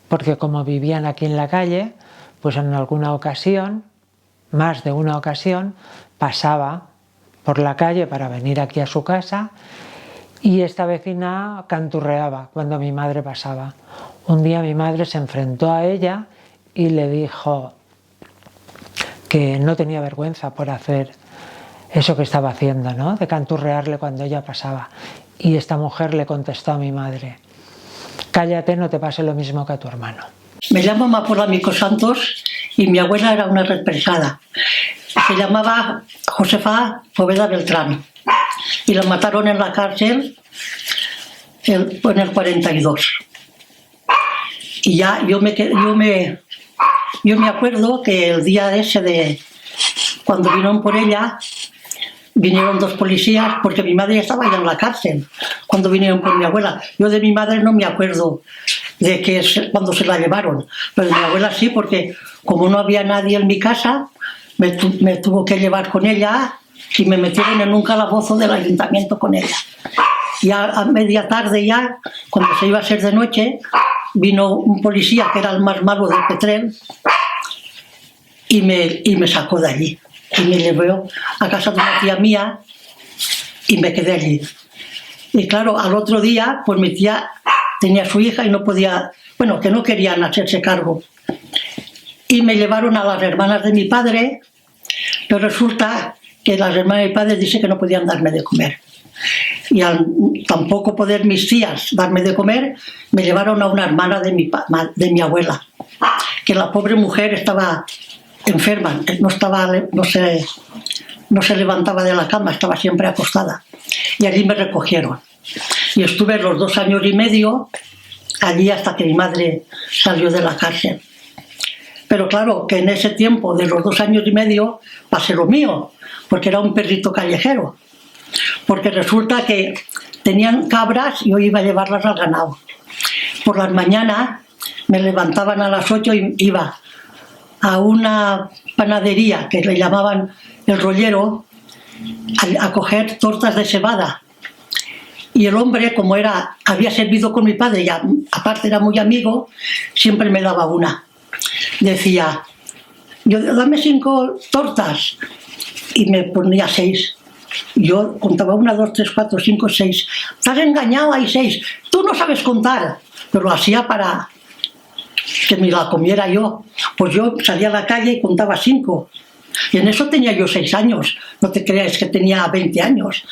porque como vivían aquí en la calle, pues en alguna ocasión, más de una ocasión, pasaba por la calle para venir aquí a su casa y esta vecina canturreaba cuando mi madre pasaba. Un día mi madre se enfrentó a ella y le dijo que no tenía vergüenza por hacer eso que estaba haciendo, ¿no? De canturrearle cuando ella pasaba. Y esta mujer le contestó a mi madre: cállate, no te pase lo mismo que a tu hermano. Me llamo Amapola Mico Santos y mi abuela era una represada. Se llamaba Josefa Poveda Beltrán y la mataron en la cárcel en el 42. Y ya yo me acuerdo que el día ese de cuando vinieron por ella, vinieron 2 policías porque mi madre estaba ya en la cárcel cuando vinieron por mi abuela. Yo de mi madre no me acuerdo de que cuando se la llevaron, pero de mi abuela sí, porque como no había nadie en mi casa, me tuvo que llevar con ella y me metieron en un calabozo del ayuntamiento con ella. Ya a media tarde, ya cuando se iba a ser de noche, vino un policía que era el más malo del Petrel y me sacó de allí. Y me llevó a casa de una tía mía y me quedé allí. Y claro, al otro día, pues mi tía tenía su hija y no podía, bueno, que no querían hacerse cargo. Y me llevaron a las hermanas de mi padre, pero resulta que las hermanas de mi padre dicen que no podían darme de comer. Y al tampoco poder mis tías darme de comer, me llevaron a una hermana de mi abuela, que la pobre mujer estaba enferma, no se levantaba de la cama, estaba siempre acostada. Y allí me recogieron. Y estuve los 2 años y medio allí hasta que mi madre salió de la cárcel. Pero claro, que en ese tiempo de los 2 años y medio pasé lo mío, porque era un perrito callejero. Porque resulta que tenían cabras y yo iba a llevarlas al ganado. Por las mañanas me levantaban a las 8 y iba a una panadería que le llamaban El Rollero a coger tortas de cebada. Y el hombre, como había servido con mi padre y aparte era muy amigo, siempre me daba una. Decía, dame 5 tortas, y me ponía 6. Yo contaba 1, 2, 3, 4, 5, 6. Estás engañado, hay 6. Tú no sabes contar. Pero lo hacía para que me la comiera yo. Pues yo salía a la calle y contaba 5. Y en eso tenía yo 6 años. No te creas que tenía 20 años.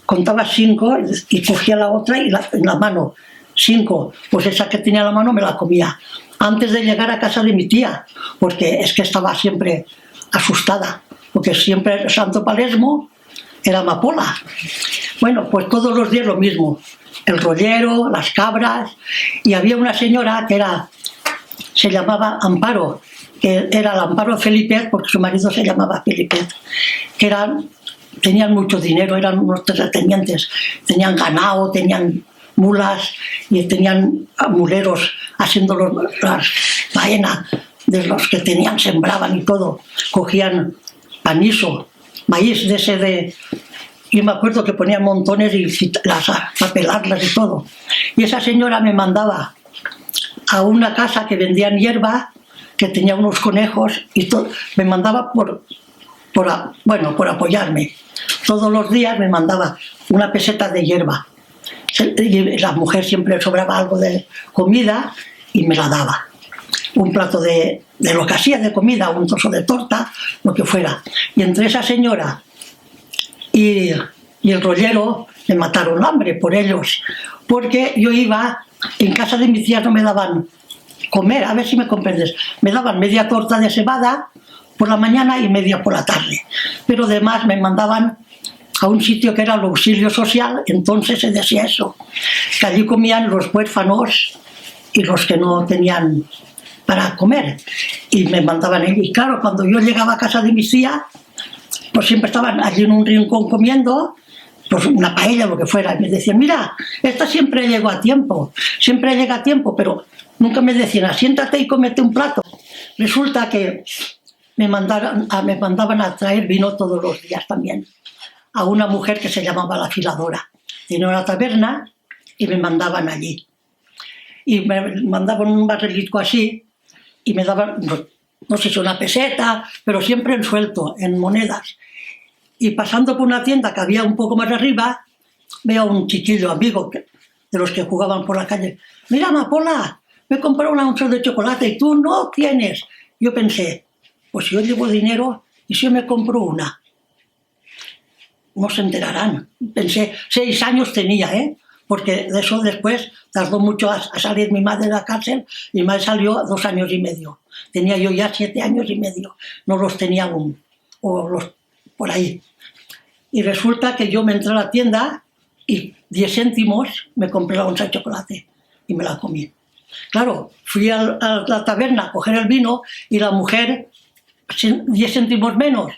Contaba 5 y cogía la otra y en la mano. 5. Pues esa que tenía en la mano me la comía. Antes de llegar a casa de mi tía. Porque es que estaba siempre asustada. Porque siempre el Santo Palesmo era amapola. Bueno, pues todos los días lo mismo. El rollero, las cabras. Y había una señora que se llamaba Amparo, que era el Amparo Felipez, porque su marido se llamaba Felipez, que tenían mucho dinero, eran unos terratenientes, tenían ganado, tenían mulas y tenían muleros haciendo las faenas de los que tenían, sembraban y todo, cogían panizo, maíz de ese y me acuerdo que ponían montones y para pelarlas y todo. Y esa señora me mandaba a una casa que vendían hierba, que tenía unos conejos y todo, me mandaba por apoyarme. Todos los días me mandaba una peseta de hierba. Y la mujer siempre le sobraba algo de comida y me la daba. Un plato de lo que hacía de comida, un trozo de torta, lo que fuera. Y entre esa señora y el rollero me mataron hambre por ellos. Porque yo iba, en casa de mis tías no me daban comer, a ver si me comprendes. Me daban media torta de cebada por la mañana y media por la tarde. Pero además me mandaban a un sitio que era el auxilio social, entonces se decía eso, que allí comían los huérfanos y los que no tenían para comer. Y me mandaban allí. Y claro, cuando yo llegaba a casa de mis tías, pues siempre estaban allí en un rincón comiendo, pues una paella, lo que fuera. Y me decían, mira, esta siempre llegó a tiempo, siempre llega a tiempo, pero nunca me decían, siéntate y cómete un plato. Resulta que me mandaban a traer vino todos los días también, a una mujer que se llamaba La Filadora. Tenía una taberna y me mandaban allí. Y me mandaban un barrilito así y me daban, no sé si una peseta, pero siempre en suelto, en monedas. Y pasando por una tienda que había un poco más arriba, veo a un chiquillo amigo de los que jugaban por la calle. Mira, Amapola, me he comprado una onza de chocolate y tú no tienes. Yo pensé, pues si yo llevo dinero y si yo me compro una, no se enterarán. Pensé, 6 años tenía, porque de eso después tardó mucho a salir mi madre de la cárcel. Mi madre salió 2 años y medio. Tenía yo ya 7 años y medio. No los tenía aún, por ahí. Y resulta que yo me entré a la tienda y 10 céntimos me compré la onza de chocolate y me la comí. Claro, fui a la taberna a coger el vino y la mujer, 10 céntimos menos,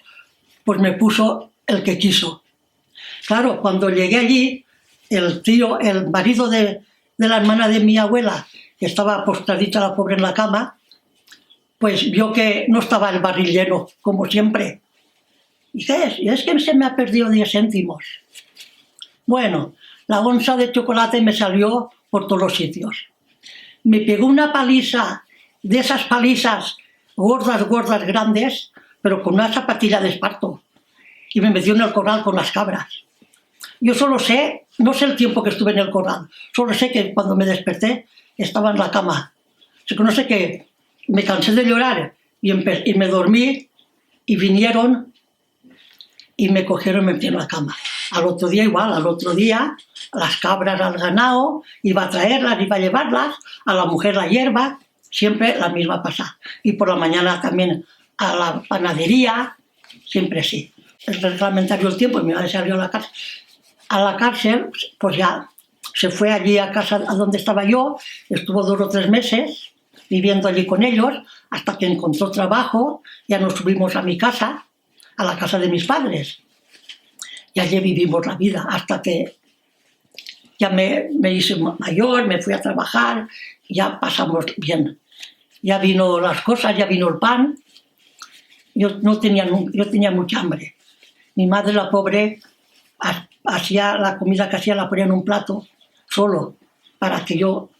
pues me puso el que quiso. Claro, cuando llegué allí, el marido de la hermana de mi abuela, que estaba postradita la pobre en la cama, pues vio que no estaba el barril lleno, como siempre. Y ¿qué es? Y es que se me ha perdido 10 céntimos. Bueno, la onza de chocolate me salió por todos los sitios. Me pegó una paliza, de esas palizas gordas, gordas, grandes, pero con una zapatilla de esparto. Y me metió en el corral con las cabras. Yo solo sé, no sé el tiempo que estuve en el corral, solo sé que cuando me desperté estaba en la cama. No sé que me cansé de llorar y me dormí y vinieron y me cogieron y me metieron en la cama. Al otro día igual, al otro día las cabras al ganado, iba a traerlas, iba a llevarlas, a la mujer la hierba, siempre la misma pasada. Y por la mañana también a la panadería, siempre así. El reglamentario del tiempo y mi madre salió a la cárcel, pues ya se fue allí a casa a donde estaba yo, estuvo 2 o 3 meses viviendo allí con ellos, hasta que encontró trabajo, ya nos subimos a mi casa, a la casa de mis padres. Y allí vivimos la vida, hasta que ya me hice mayor, me fui a trabajar, ya pasamos bien. Ya vino las cosas, ya vino el pan. Yo tenía mucha hambre. Mi madre, la pobre, hacía la comida que hacía, la ponía en un plato solo, para que yo,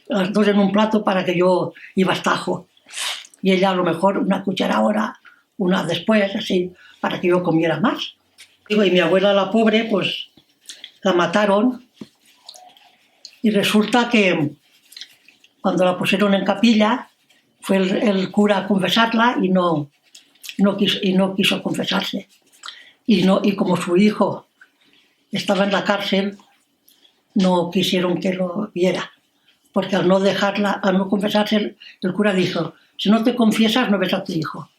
las 2 en un plato para que yo iba a tajo. Y ella a lo mejor una cuchara ahora, una después, así, para que yo comiera más. Y mi abuela, la pobre, pues la mataron. Y resulta que cuando la pusieron en capilla, fue el cura a confesarla y no quiso confesarse. Y como su hijo estaba en la cárcel, no quisieron que lo viera. Porque al no confesarse, el cura dijo, si no te confiesas, no ves a tu hijo.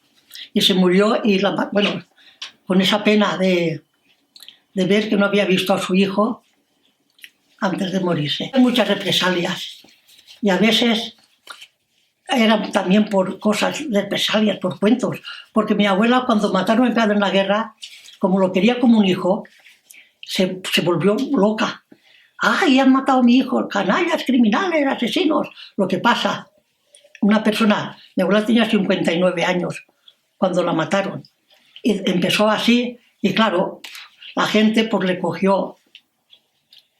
Y se murió y, bueno, con esa pena de ver que no había visto a su hijo antes de morirse. Hay muchas represalias y a veces eran también por cosas, represalias, por cuentos. Porque mi abuela, cuando mataron a mi padre en la guerra, como lo quería como un hijo, se volvió loca. ¡Ay, han matado a mi hijo! Canallas, criminales, asesinos. Lo que pasa, una persona, mi abuela tenía 59 años cuando la mataron. Y empezó así, y claro, la gente pues le cogió.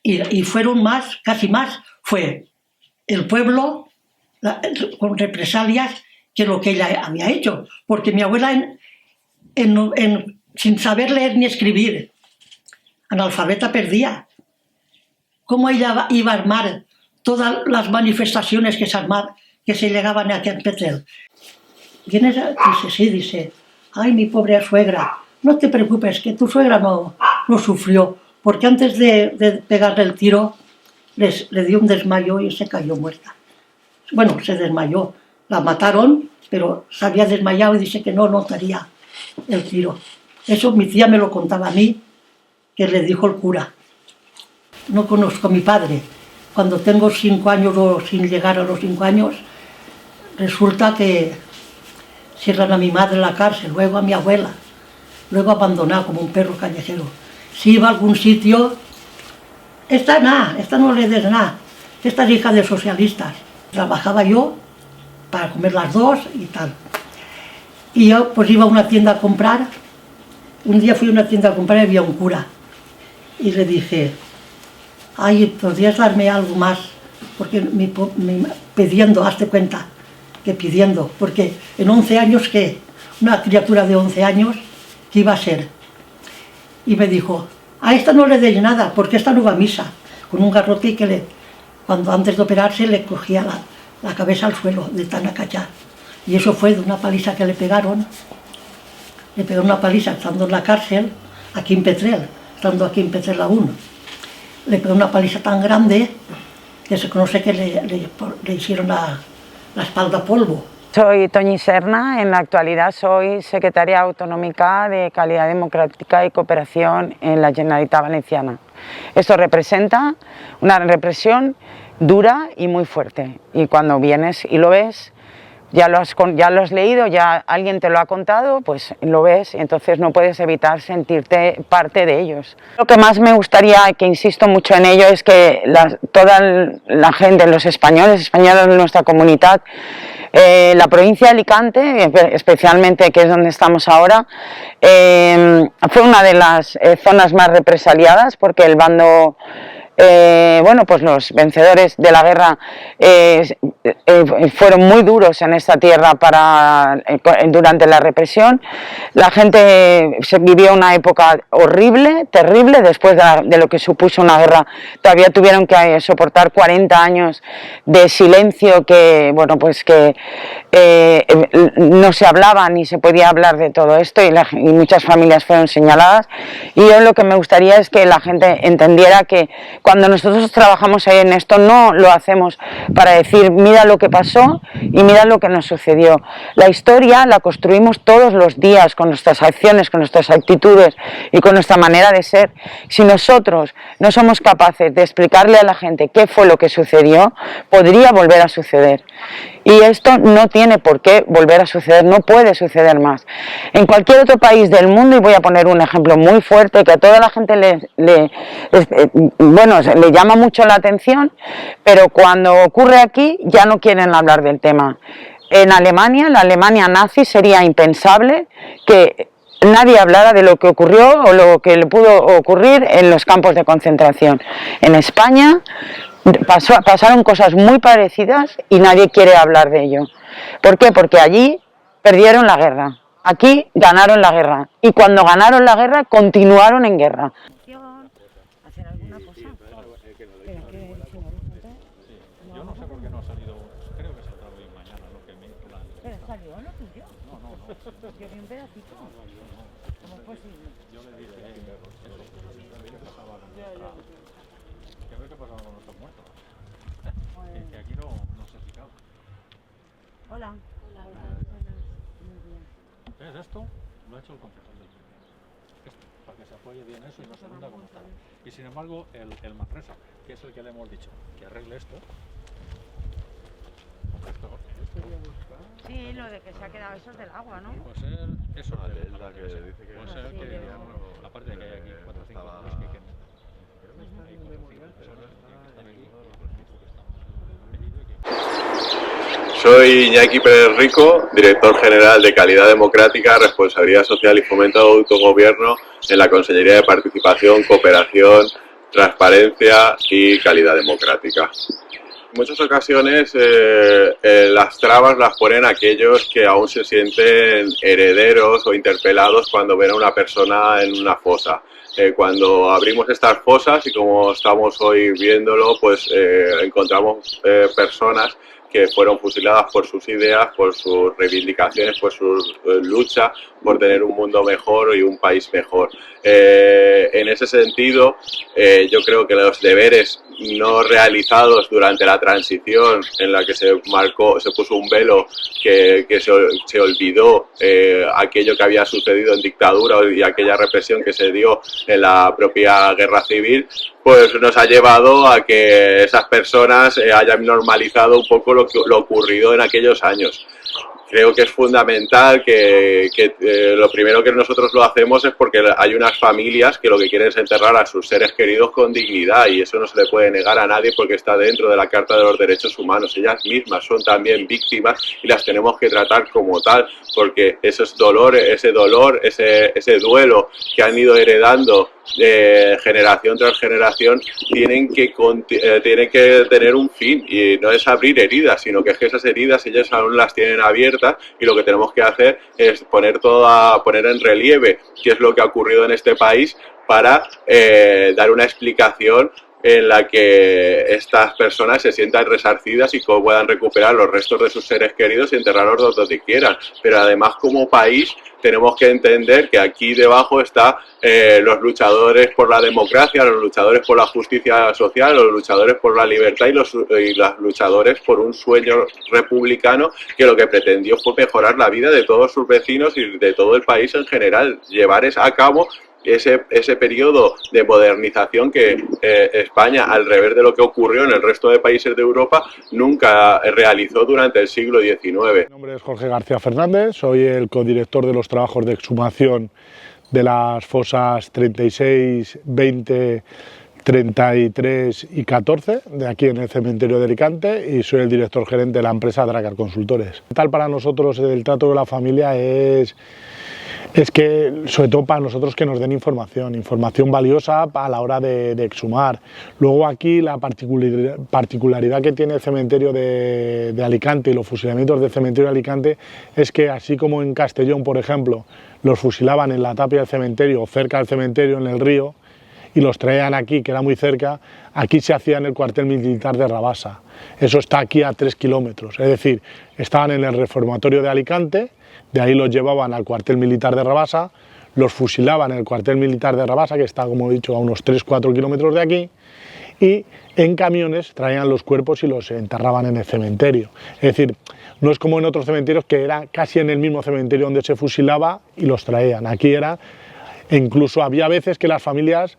Y fueron más, casi más, fue el pueblo con represalias que lo que ella había hecho. Porque mi abuela, sin saber leer ni escribir, analfabeta perdida. ¿Cómo ella iba a armar todas las manifestaciones que se llegaban aquí en Petrel? Viene, dice, ay, mi pobre suegra, no te preocupes, que tu suegra no sufrió, porque antes de pegarle el tiro, le dio un desmayo y se cayó muerta. Bueno, se desmayó, la mataron, pero se había desmayado y dice que no notaría el tiro. Eso mi tía me lo contaba a mí, que le dijo el cura. No conozco a mi padre. Cuando tengo 5 años o sin llegar a los 5 años, resulta que cierran a mi madre en la cárcel, luego a mi abuela, luego abandonado como un perro callejero. Si iba a algún sitio, esta no le des nada, esta es hija de socialistas. Trabajaba yo para comer las 2 y tal. Y yo pues iba a una tienda a comprar. Un día fui a una tienda a comprar y había un cura. Y le dije, ay, ¿podrías darme algo más? Porque pidiendo, hazte cuenta, que pidiendo. Porque en 11 años, ¿qué? Una criatura de 11 años, ¿qué iba a ser? Y me dijo, a esta no le deis nada, porque esta no va a misa. Con un garrote que cuando antes de operarse le cogía la cabeza al suelo de tan acachar. Y eso fue de una paliza que le pegaron. Le pegaron una paliza estando en la cárcel, aquí en Petrel, estando aquí en Petrel aún. Le pegó una paliza tan grande que se conoce que le hicieron la espalda polvo. Soy Toñi Serna, en la actualidad soy secretaria autonómica de Calidad Democrática y Cooperación en la Generalitat Valenciana. Esto representa una represión dura y muy fuerte, y cuando vienes y lo ves, ya lo has leído, ya alguien te lo ha contado, pues lo ves y entonces no puedes evitar sentirte parte de ellos. Lo que más me gustaría, que insisto mucho en ello, es que toda la gente, los españoles de nuestra comunidad, la provincia de Alicante, especialmente, que es donde estamos ahora, fue una de las zonas más represaliadas, porque el bando bueno, pues los vencedores de la guerra fueron muy duros en esta tierra durante la represión. La gente vivió una época horrible, terrible, después de lo que supuso una guerra. Todavía tuvieron que soportar 40 años de silencio, que, bueno, pues que no se hablaba ni se podía hablar de todo esto, y muchas familias fueron señaladas. Y yo lo que me gustaría es que la gente entendiera que cuando nosotros trabajamos ahí en esto, no lo hacemos para decir mira lo que pasó y mira lo que nos sucedió. La historia la construimos todos los días con nuestras acciones, con nuestras actitudes y con nuestra manera de ser. Si nosotros no somos capaces de explicarle a la gente qué fue lo que sucedió, podría volver a suceder. Y esto no tiene por qué volver a suceder, no puede suceder más. En cualquier otro país del mundo, y voy a poner un ejemplo muy fuerte que a toda la gente le llama mucho la atención, pero cuando ocurre aquí ya no quieren hablar del tema. En Alemania, la Alemania nazi, sería impensable que nadie hablara de lo que ocurrió o lo que le pudo ocurrir en los campos de concentración. En España pasaron cosas muy parecidas y nadie quiere hablar de ello. ¿Por qué? Porque allí perdieron la guerra, aquí ganaron la guerra, y cuando ganaron la guerra continuaron en guerra. Yo no sé por qué no ha salido, creo que saldrá hoy mañana, ¿no? ¿Pero salió lo tuyo? No. Yo vi un pedacito. ¿Cómo es posible? Yo le dije que pasaba con nuestra... Que a ver qué pasaba con nuestros muertos. Que aquí no se explicaba. Hola. ¿Ves esto? Lo ha hecho el concejal del PP. Esto, para que se apoye bien eso y no se hunda como está. Y sin embargo, el Manresa, que es el que le hemos dicho que arregle esto. Sí, lo de que se ha quedado eso es del agua, ¿no? Pues eso es la que dice que... Pues que aparte de que hay aquí 4 o 5 años que hay que... Soy Iñaki Pérez Rico, director general de Calidad Democrática, Responsabilidad Social y Fomento de Autogobierno en la Consellería de Participación, Cooperación, Transparencia y Calidad Democrática. En muchas ocasiones las trabas las ponen aquellos que aún se sienten herederos o interpelados cuando ven a una persona en una fosa. Cuando abrimos estas fosas, y como estamos hoy viéndolo, pues encontramos personas que fueron fusiladas por sus ideas, por sus reivindicaciones, por su lucha por tener un mundo mejor y un país mejor. En ese sentido, yo creo que los deberes no realizados durante la transición, en la que se puso un velo, que se olvidó aquello que había sucedido en dictadura y aquella represión que se dio en la propia guerra civil, pues nos ha llevado a que esas personas hayan normalizado un poco lo ocurrido en aquellos años. Creo que es fundamental que lo primero que nosotros lo hacemos es porque hay unas familias que lo que quieren es enterrar a sus seres queridos con dignidad, y eso no se le puede negar a nadie porque está dentro de la Carta de los Derechos Humanos. Ellas mismas son también víctimas y las tenemos que tratar como tal, porque ese dolor, ese duelo que han ido heredando generación tras generación, tienen que tener un fin, y no es abrir heridas, sino que es que esas heridas ellas aún las tienen abiertas, y lo que tenemos que hacer es poner en relieve qué es lo que ha ocurrido en este país para dar una explicación en la que estas personas se sientan resarcidas y puedan recuperar los restos de sus seres queridos y enterrarlos donde quieran. Pero además, como país, tenemos que entender que aquí debajo están los luchadores por la democracia, los luchadores por la justicia social, los luchadores por la libertad y los luchadores por un sueño republicano que lo que pretendió fue mejorar la vida de todos sus vecinos y de todo el país en general, llevar a cabo ese periodo de modernización que España, al revés de lo que ocurrió en el resto de países de Europa, nunca realizó durante el siglo XIX. Mi nombre es Jorge García Fernández, soy el codirector de los trabajos de exhumación de las fosas 36, 20, 33 y 14 de aquí en el cementerio de Alicante, y soy el director gerente de la empresa Dracar Consultores. Tal para nosotros el trato de la familia es es que, sobre todo para nosotros, que nos den información valiosa a la hora de exhumar. Luego aquí la particularidad que tiene el cementerio de Alicante y los fusilamientos del cementerio de Alicante es que, así como en Castellón, por ejemplo, los fusilaban en la tapia del cementerio o cerca del cementerio, en el río, y los traían aquí, que era muy cerca, aquí se hacía en el cuartel militar de Rabasa. Eso está aquí a 3 kilómetros, es decir, estaban en el reformatorio de Alicante, de ahí los llevaban al cuartel militar de Rabasa, los fusilaban en el cuartel militar de Rabasa, que está, como he dicho, a unos 3-4 kilómetros de aquí, y en camiones traían los cuerpos y los enterraban en el cementerio. Es decir, no es como en otros cementerios, que era casi en el mismo cementerio donde se fusilaba y los traían. Aquí era, incluso había veces que las familias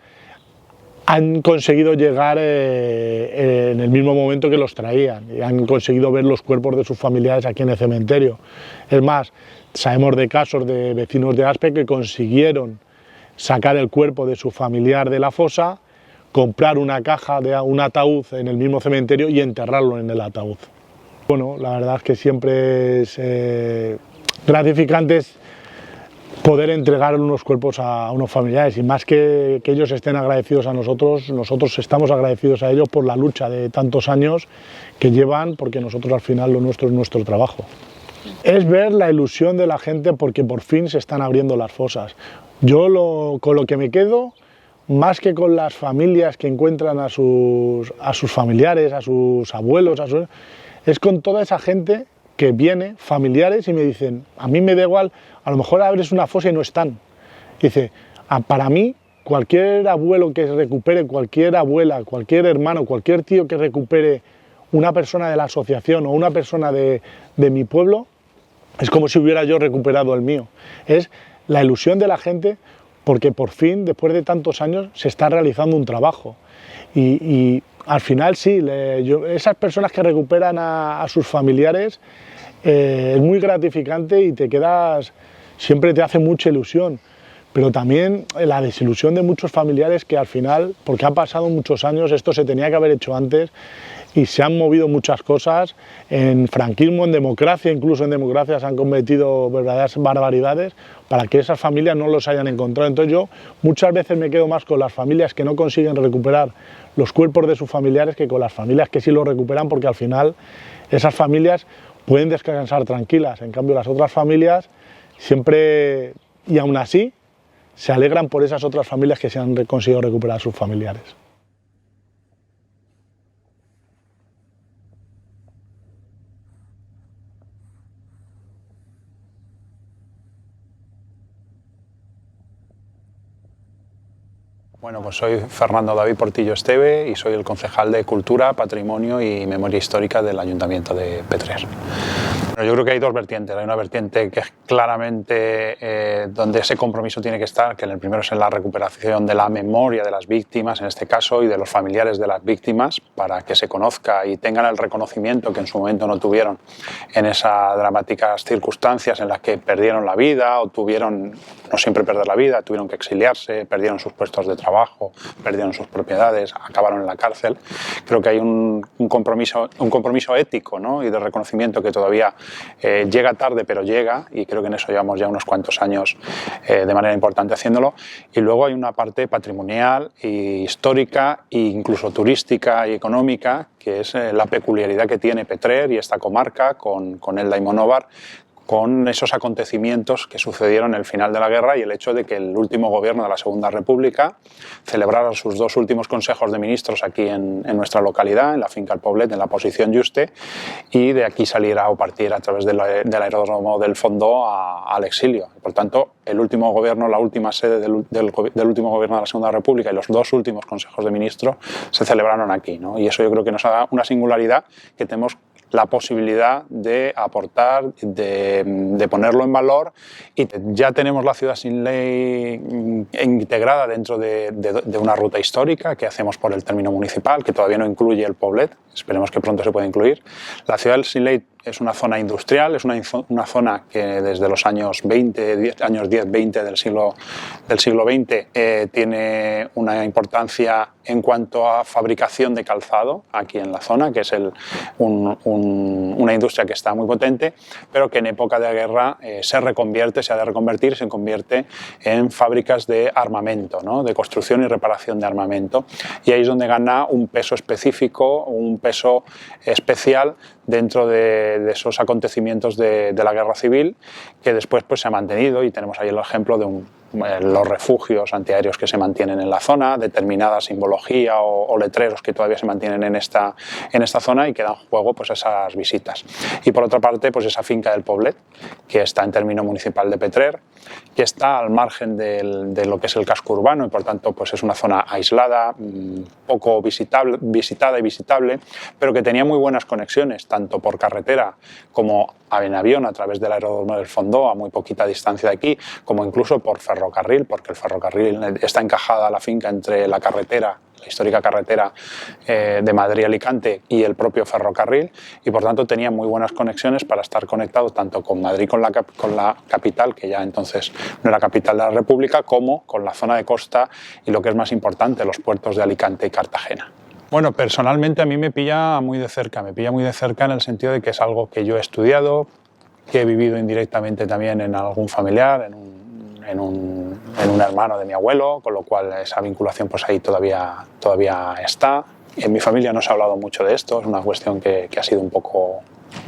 han conseguido llegar en el mismo momento que los traían y han conseguido ver los cuerpos de sus familiares aquí en el cementerio. Es más, sabemos de casos de vecinos de Aspe que consiguieron sacar el cuerpo de su familiar de la fosa, comprar una caja de un ataúd en el mismo cementerio y enterrarlo en el ataúd. Bueno, la verdad es que siempre es gratificante poder entregar unos cuerpos a unos familiares, y más que ellos estén agradecidos a nosotros, nosotros estamos agradecidos a ellos por la lucha de tantos años que llevan, porque nosotros al final lo nuestro es nuestro trabajo. Es ver la ilusión de la gente porque por fin se están abriendo las fosas. Yo con lo que me quedo, más que con las familias que encuentran a sus familiares, a sus abuelos, es con toda esa gente que viene, familiares, y me dicen, a mí me da igual, a lo mejor abres una fosa y no están. Dice, para mí, cualquier abuelo que recupere, cualquier abuela, cualquier hermano, cualquier tío que recupere una persona de la asociación o una persona de mi pueblo, es como si hubiera yo recuperado el mío. Es la ilusión de la gente porque por fin, después de tantos años, se está realizando un trabajo. Y al final sí, esas personas que recuperan a sus familiares, es muy gratificante y siempre te hace mucha ilusión, pero también la desilusión de muchos familiares que al final, porque han pasado muchos años, esto se tenía que haber hecho antes y se han movido muchas cosas, en franquismo, en democracia, incluso en democracia se han cometido verdaderas barbaridades para que esas familias no los hayan encontrado. Entonces yo muchas veces me quedo más con las familias que no consiguen recuperar los cuerpos de sus familiares que con las familias que sí los recuperan, porque al final esas familias pueden descansar tranquilas. En cambio, las otras familias siempre, y aún así, se alegran por esas otras familias que se han conseguido recuperar a sus familiares. Bueno, pues soy Fernando David Portillo Esteve y soy el concejal de Cultura, Patrimonio y Memoria Histórica del Ayuntamiento de Petrer. Bueno, yo creo que hay dos vertientes. Hay una vertiente que es claramente donde ese compromiso tiene que estar, que el primero es en la recuperación de la memoria de las víctimas, en este caso, y de los familiares de las víctimas, para que se conozca y tengan el reconocimiento que en su momento no tuvieron en esas dramáticas circunstancias en las que perdieron la vida o tuvieron, no siempre perder la vida, tuvieron que exiliarse, perdieron sus puestos de trabajo, perdieron sus propiedades, acabaron en la cárcel. Creo que hay un compromiso ético, ¿no?, y de reconocimiento que todavía llega tarde, pero llega, y creo que en eso llevamos ya unos cuantos años de manera importante haciéndolo. Y luego hay una parte patrimonial, y histórica e incluso turística y económica, que es la peculiaridad que tiene Petrer y esta comarca con Elda y Monóvar, con esos acontecimientos que sucedieron en el final de la guerra y el hecho de que el último gobierno de la Segunda República celebrara sus dos últimos consejos de ministros aquí en nuestra localidad, en la finca El Poblet, en la posición Juste, y de aquí saliera o partiera a través del aeródromo del Fondo al exilio. Por tanto, el último gobierno, la última sede del último gobierno de la Segunda República y los dos últimos consejos de ministros se celebraron aquí, ¿no? Y eso yo creo que nos da una singularidad que tenemos la posibilidad de aportar, de ponerlo en valor, y ya tenemos la ciudad sin ley integrada dentro de una ruta histórica que hacemos por el término municipal, que todavía no incluye el Poblet, esperemos que pronto se pueda incluir. La ciudad sin ley es una zona industrial, es una zona que desde los años 10-20 del siglo XX tiene una importancia en cuanto a fabricación de calzado aquí en la zona, que es una industria que está muy potente, pero que en época de guerra se ha de reconvertir, se convierte en fábricas de armamento, ¿no? De construcción y reparación de armamento. Y ahí es donde gana un peso específico, un peso especial dentro de esos acontecimientos de la guerra civil, que después pues, se ha mantenido, y tenemos ahí el ejemplo de los refugios antiaéreos que se mantienen en la zona, determinada simbología o letreros que todavía se mantienen en esta zona y que dan juego pues, a esas visitas. Y por otra parte, pues esa finca del Poblet, que está en término municipal de Petrer, que está al margen de lo que es el casco urbano y por tanto pues, es una zona aislada, poco visitada y visitable, pero que tenía muy buenas conexiones, tanto por carretera como en avión a través del aeródromo del Fondó, a muy poquita distancia de aquí, como incluso por ferrocarril, porque el ferrocarril está encajada la finca entre la carretera, la histórica carretera de Madrid-Alicante y el propio ferrocarril, y por tanto tenía muy buenas conexiones para estar conectado tanto con Madrid, con la capital, que ya entonces no era capital de la República, como con la zona de costa y lo que es más importante, los puertos de Alicante y Cartagena. Bueno, personalmente a mí me pilla muy de cerca en el sentido de que es algo que yo he estudiado, que he vivido indirectamente también en algún familiar, en un hermano de mi abuelo, con lo cual esa vinculación pues ahí todavía está. En mi familia no se ha hablado mucho de esto, es una cuestión que ha sido un poco,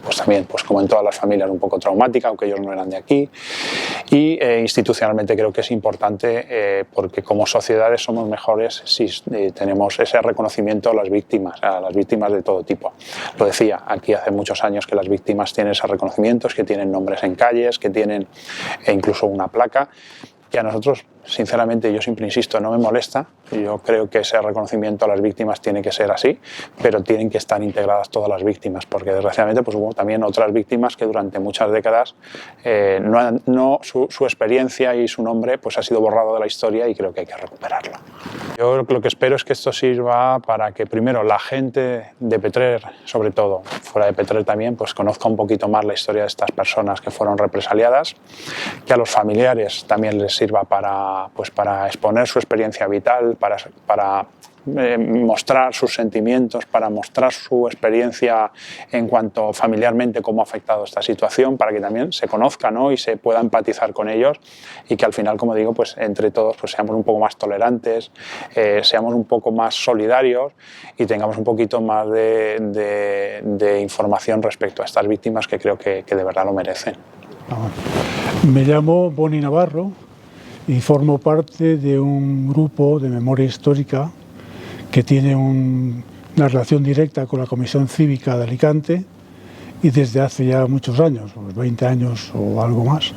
pues también, pues como en todas las familias, un poco traumática, aunque ellos no eran de aquí. Y institucionalmente creo que es importante porque como sociedades somos mejores si tenemos ese reconocimiento a las víctimas de todo tipo. Lo decía, aquí hace muchos años que las víctimas tienen esos reconocimientos, que tienen nombres en calles, que tienen incluso una placa, que a nosotros, sinceramente, yo siempre insisto, no me molesta. Yo creo que ese reconocimiento a las víctimas tiene que ser así, pero tienen que estar integradas todas las víctimas, porque desgraciadamente pues, hubo también otras víctimas que durante muchas décadas su experiencia y su nombre pues, ha sido borrado de la historia y creo que hay que recuperarlo. Yo lo que espero es que esto sirva para que primero la gente de Petrer, sobre todo fuera de Petrer también, pues conozca un poquito más la historia de estas personas que fueron represaliadas, que a los familiares también les sirva para exponer su experiencia vital, para mostrar sus sentimientos, para mostrar su experiencia en cuanto familiarmente cómo ha afectado esta situación, para que también se conozca, ¿no? Y se pueda empatizar con ellos y que al final, como digo, pues entre todos pues seamos un poco más tolerantes, seamos un poco más solidarios y tengamos un poquito más de información respecto a estas víctimas que creo que de verdad lo merecen. Me llamo Boni Navarro y formo parte de un grupo de memoria histórica que tiene una relación directa con la Comisión Cívica de Alicante y desde hace ya muchos años, 20 años o algo más,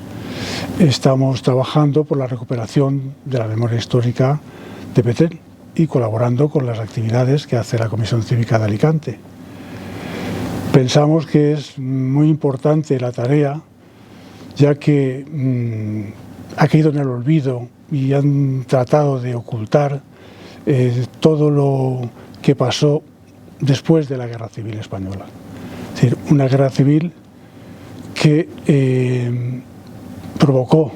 estamos trabajando por la recuperación de la memoria histórica de Petrer y colaborando con las actividades que hace la Comisión Cívica de Alicante. Pensamos que es muy importante la tarea, ya que ha caído en el olvido y han tratado de ocultar todo lo que pasó después de la Guerra Civil Española. Es decir, una guerra civil que provocó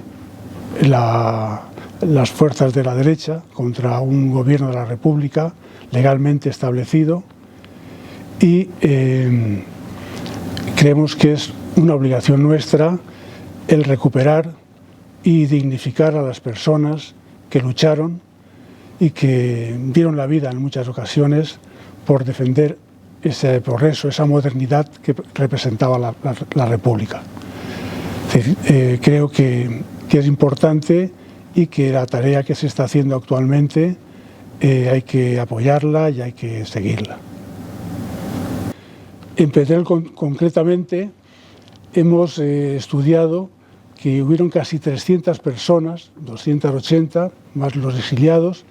las fuerzas de la derecha contra un gobierno de la República legalmente establecido y creemos que es una obligación nuestra el recuperar y dignificar a las personas que lucharon y que dieron la vida en muchas ocasiones por defender ese progreso, esa modernidad que representaba la República. Es decir, creo que es importante y que la tarea que se está haciendo actualmente hay que apoyarla y hay que seguirla. En Petrer concretamente hemos estudiado que hubieron casi 300 personas, 280, más los exiliados,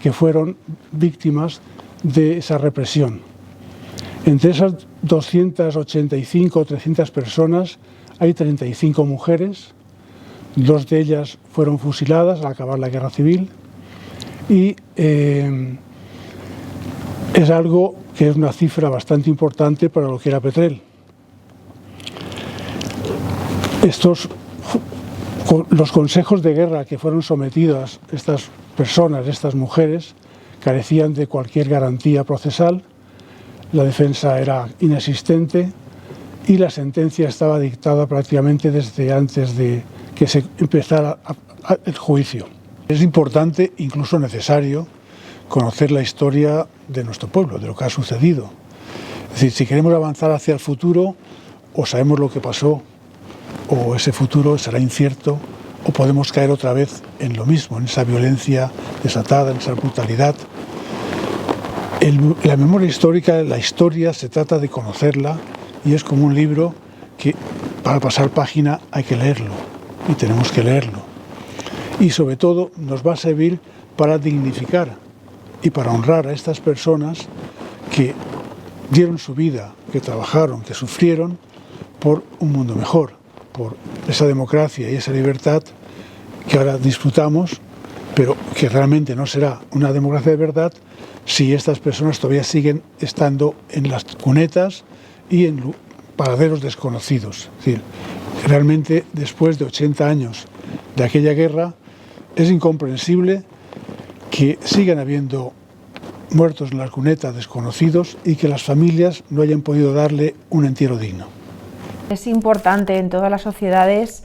que fueron víctimas de esa represión. Entre esas 285 o 300 personas hay 35 mujeres, 2 de ellas fueron fusiladas al acabar la Guerra Civil y es algo que es una cifra bastante importante para lo que era Petrer. Los consejos de guerra que fueron sometidos estas personas, estas mujeres, carecían de cualquier garantía procesal, la defensa era inexistente y la sentencia estaba dictada prácticamente desde antes de que se empezara el juicio. Es importante, incluso necesario, conocer la historia de nuestro pueblo, de lo que ha sucedido. Es decir, si queremos avanzar hacia el futuro, o sabemos lo que pasó, o ese futuro será incierto, o podemos caer otra vez en lo mismo, en esa violencia desatada, en esa brutalidad. La memoria histórica, la historia, se trata de conocerla y es como un libro que para pasar página hay que leerlo y tenemos que leerlo. Y sobre todo nos va a servir para dignificar y para honrar a estas personas que dieron su vida, que trabajaron, que sufrieron por un mundo mejor, por esa democracia y esa libertad que ahora disfrutamos, pero que realmente no será una democracia de verdad si estas personas todavía siguen estando en las cunetas y en paraderos desconocidos. Es decir, realmente después de 80 años de aquella guerra es incomprensible que sigan habiendo muertos en las cunetas desconocidos y que las familias no hayan podido darle un entierro digno. Es importante en todas las sociedades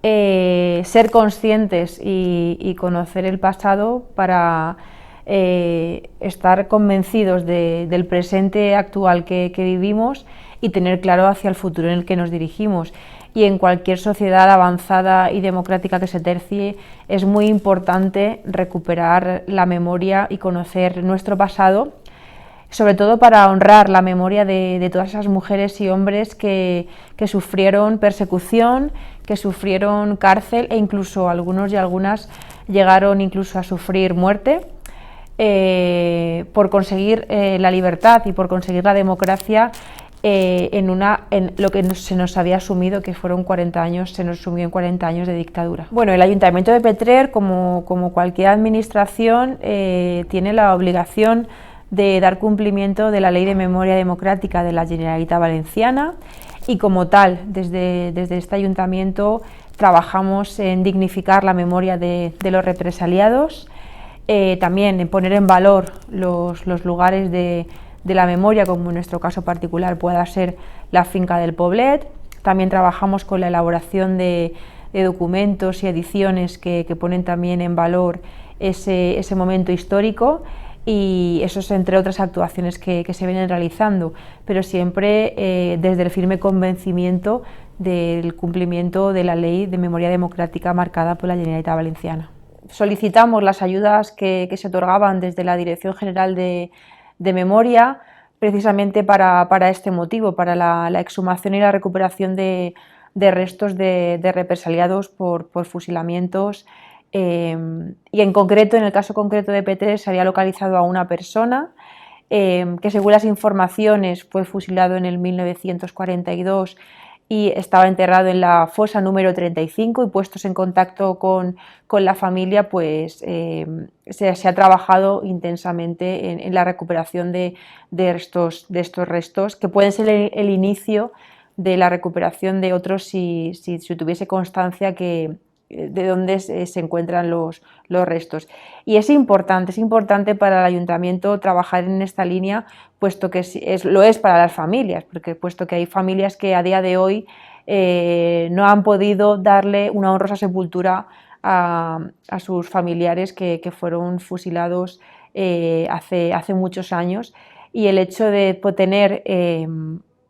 ser conscientes y conocer el pasado para estar convencidos del presente actual que vivimos y tener claro hacia el futuro en el que nos dirigimos. Y en cualquier sociedad avanzada y democrática que se tercie es muy importante recuperar la memoria y conocer nuestro pasado, sobre todo para honrar la memoria de todas esas mujeres y hombres que sufrieron persecución, que sufrieron cárcel e incluso algunos y algunas llegaron incluso a sufrir muerte por conseguir la libertad y por conseguir la democracia en lo que se nos había asumido que fueron 40 años, se nos sumió en 40 años de dictadura. Bueno, el Ayuntamiento de Petrer, como cualquier administración, tiene la obligación de dar cumplimiento de la Ley de Memoria Democrática de la Generalitat Valenciana y como tal, desde este ayuntamiento trabajamos en dignificar la memoria de los represaliados, también en poner en valor los lugares de la memoria, como en nuestro caso particular pueda ser la finca del Poblet. También trabajamos con la elaboración de documentos y ediciones que ponen también en valor ese momento histórico, y eso es entre otras actuaciones que se vienen realizando, pero siempre desde el firme convencimiento del cumplimiento de la Ley de Memoria Democrática marcada por la Generalitat Valenciana. Solicitamos las ayudas que se otorgaban desde la Dirección General de Memoria precisamente para este motivo, para la exhumación y la recuperación de restos de represaliados por fusilamientos. Y en concreto, en el caso concreto de Petrer, se había localizado a una persona que, según las informaciones, fue fusilado en el 1942 y estaba enterrado en la fosa número 35, y puestos en contacto con la familia, pues se ha trabajado intensamente en la recuperación de estos restos, que pueden ser el inicio de la recuperación de otros si tuviese constancia de dónde se encuentran los restos. Y es importante para el ayuntamiento trabajar en esta línea, puesto que lo es para las familias, puesto que hay familias que a día de hoy no han podido darle una honrosa sepultura a sus familiares que fueron fusilados hace muchos años, y el hecho de tener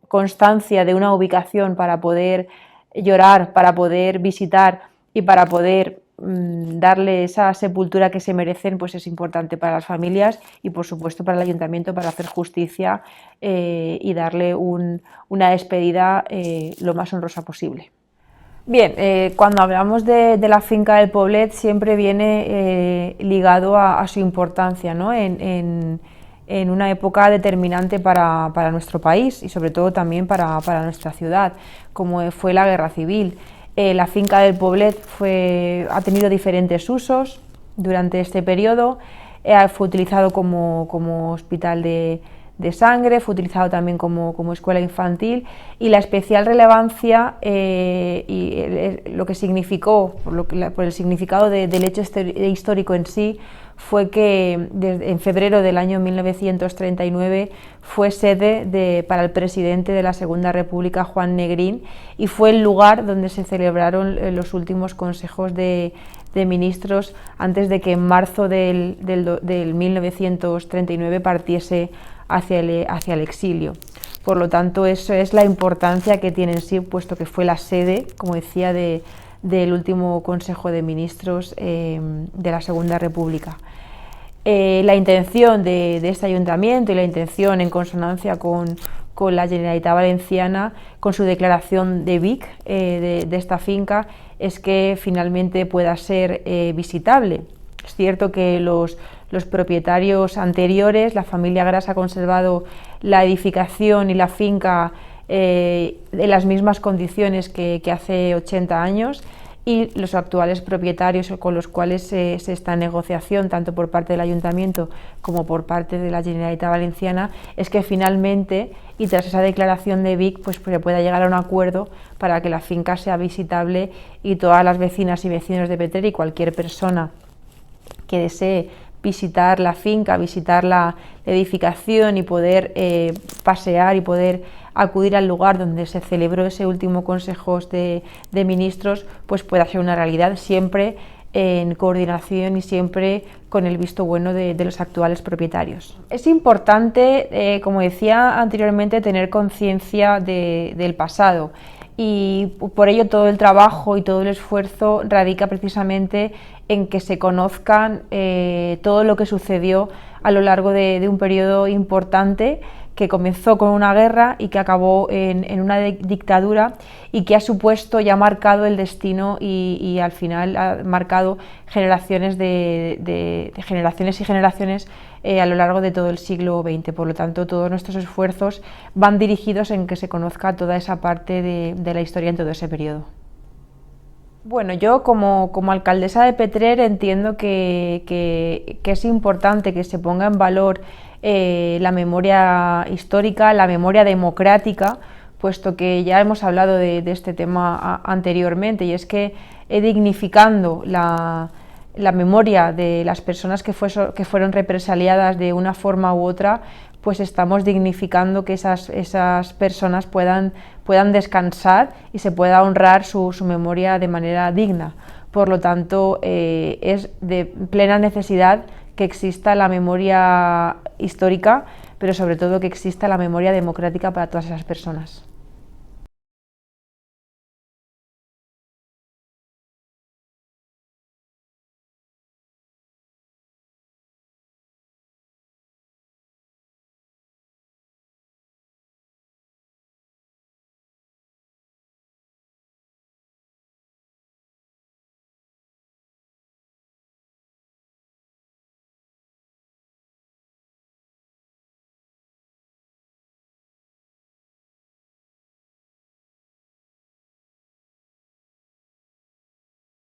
constancia de una ubicación para poder llorar, para poder visitar y para poder darle esa sepultura que se merecen, pues es importante para las familias y por supuesto para el ayuntamiento, para hacer justicia y darle una despedida lo más honrosa posible. Bien, cuando hablamos de la finca del Poblet siempre viene ligado a su importancia, ¿no? en una época determinante para nuestro país y sobre todo también para nuestra ciudad, como fue la Guerra Civil. La finca del Poblet ha tenido diferentes usos durante este periodo. Fue utilizado como hospital de de sangre, fue utilizado también como escuela infantil, y la especial relevancia lo que significó, por el significado del hecho histórico en sí, fue que en febrero del año 1939 fue sede para el presidente de la Segunda República, Juan Negrín, y fue el lugar donde se celebraron los últimos consejos de ministros antes de que en marzo del 1939 partiese hacia el exilio. Por lo tanto, eso es la importancia que tiene en sí, puesto que fue la sede, como decía, del último Consejo de Ministros de la Segunda República. La intención de este ayuntamiento y la intención en consonancia con la Generalitat Valenciana, con su declaración de Vic de esta finca, es que finalmente pueda ser visitable. Es cierto que los propietarios anteriores, la familia Gras, ha conservado la edificación y la finca en las mismas condiciones que hace 80 años, y los actuales propietarios con los cuales se está en negociación, tanto por parte del Ayuntamiento como por parte de la Generalitat Valenciana, es que finalmente, y tras esa declaración de Vic, pues se pueda llegar a un acuerdo para que la finca sea visitable y todas las vecinas y vecinos de Petrer y cualquier persona que desee visitar la finca, visitar la edificación y poder pasear y poder acudir al lugar donde se celebró ese último Consejo de Ministros, pues pueda ser una realidad, siempre en coordinación y siempre con el visto bueno de los actuales propietarios. Es importante, como decía anteriormente, tener conciencia del pasado, y por ello todo el trabajo y todo el esfuerzo radica precisamente en que se conozcan todo lo que sucedió a lo largo de un periodo importante, que comenzó con una guerra y que acabó en una dictadura, y que ha supuesto y ha marcado el destino y al final ha marcado generaciones de generaciones y generaciones a lo largo de todo el siglo XX. Por lo tanto, todos nuestros esfuerzos van dirigidos en que se conozca toda esa parte de la historia en todo ese periodo. Bueno, yo como alcaldesa de Petrer entiendo que es importante que se ponga en valor la memoria histórica, la memoria democrática, puesto que ya hemos hablado de este tema anteriormente, y es que dignificando la memoria de las personas que fueron represaliadas de una forma u otra, pues estamos dignificando que esas personas puedan descansar y se pueda honrar su memoria de manera digna. Por lo tanto, es de plena necesidad que exista la memoria histórica, pero sobre todo que exista la memoria democrática para todas esas personas.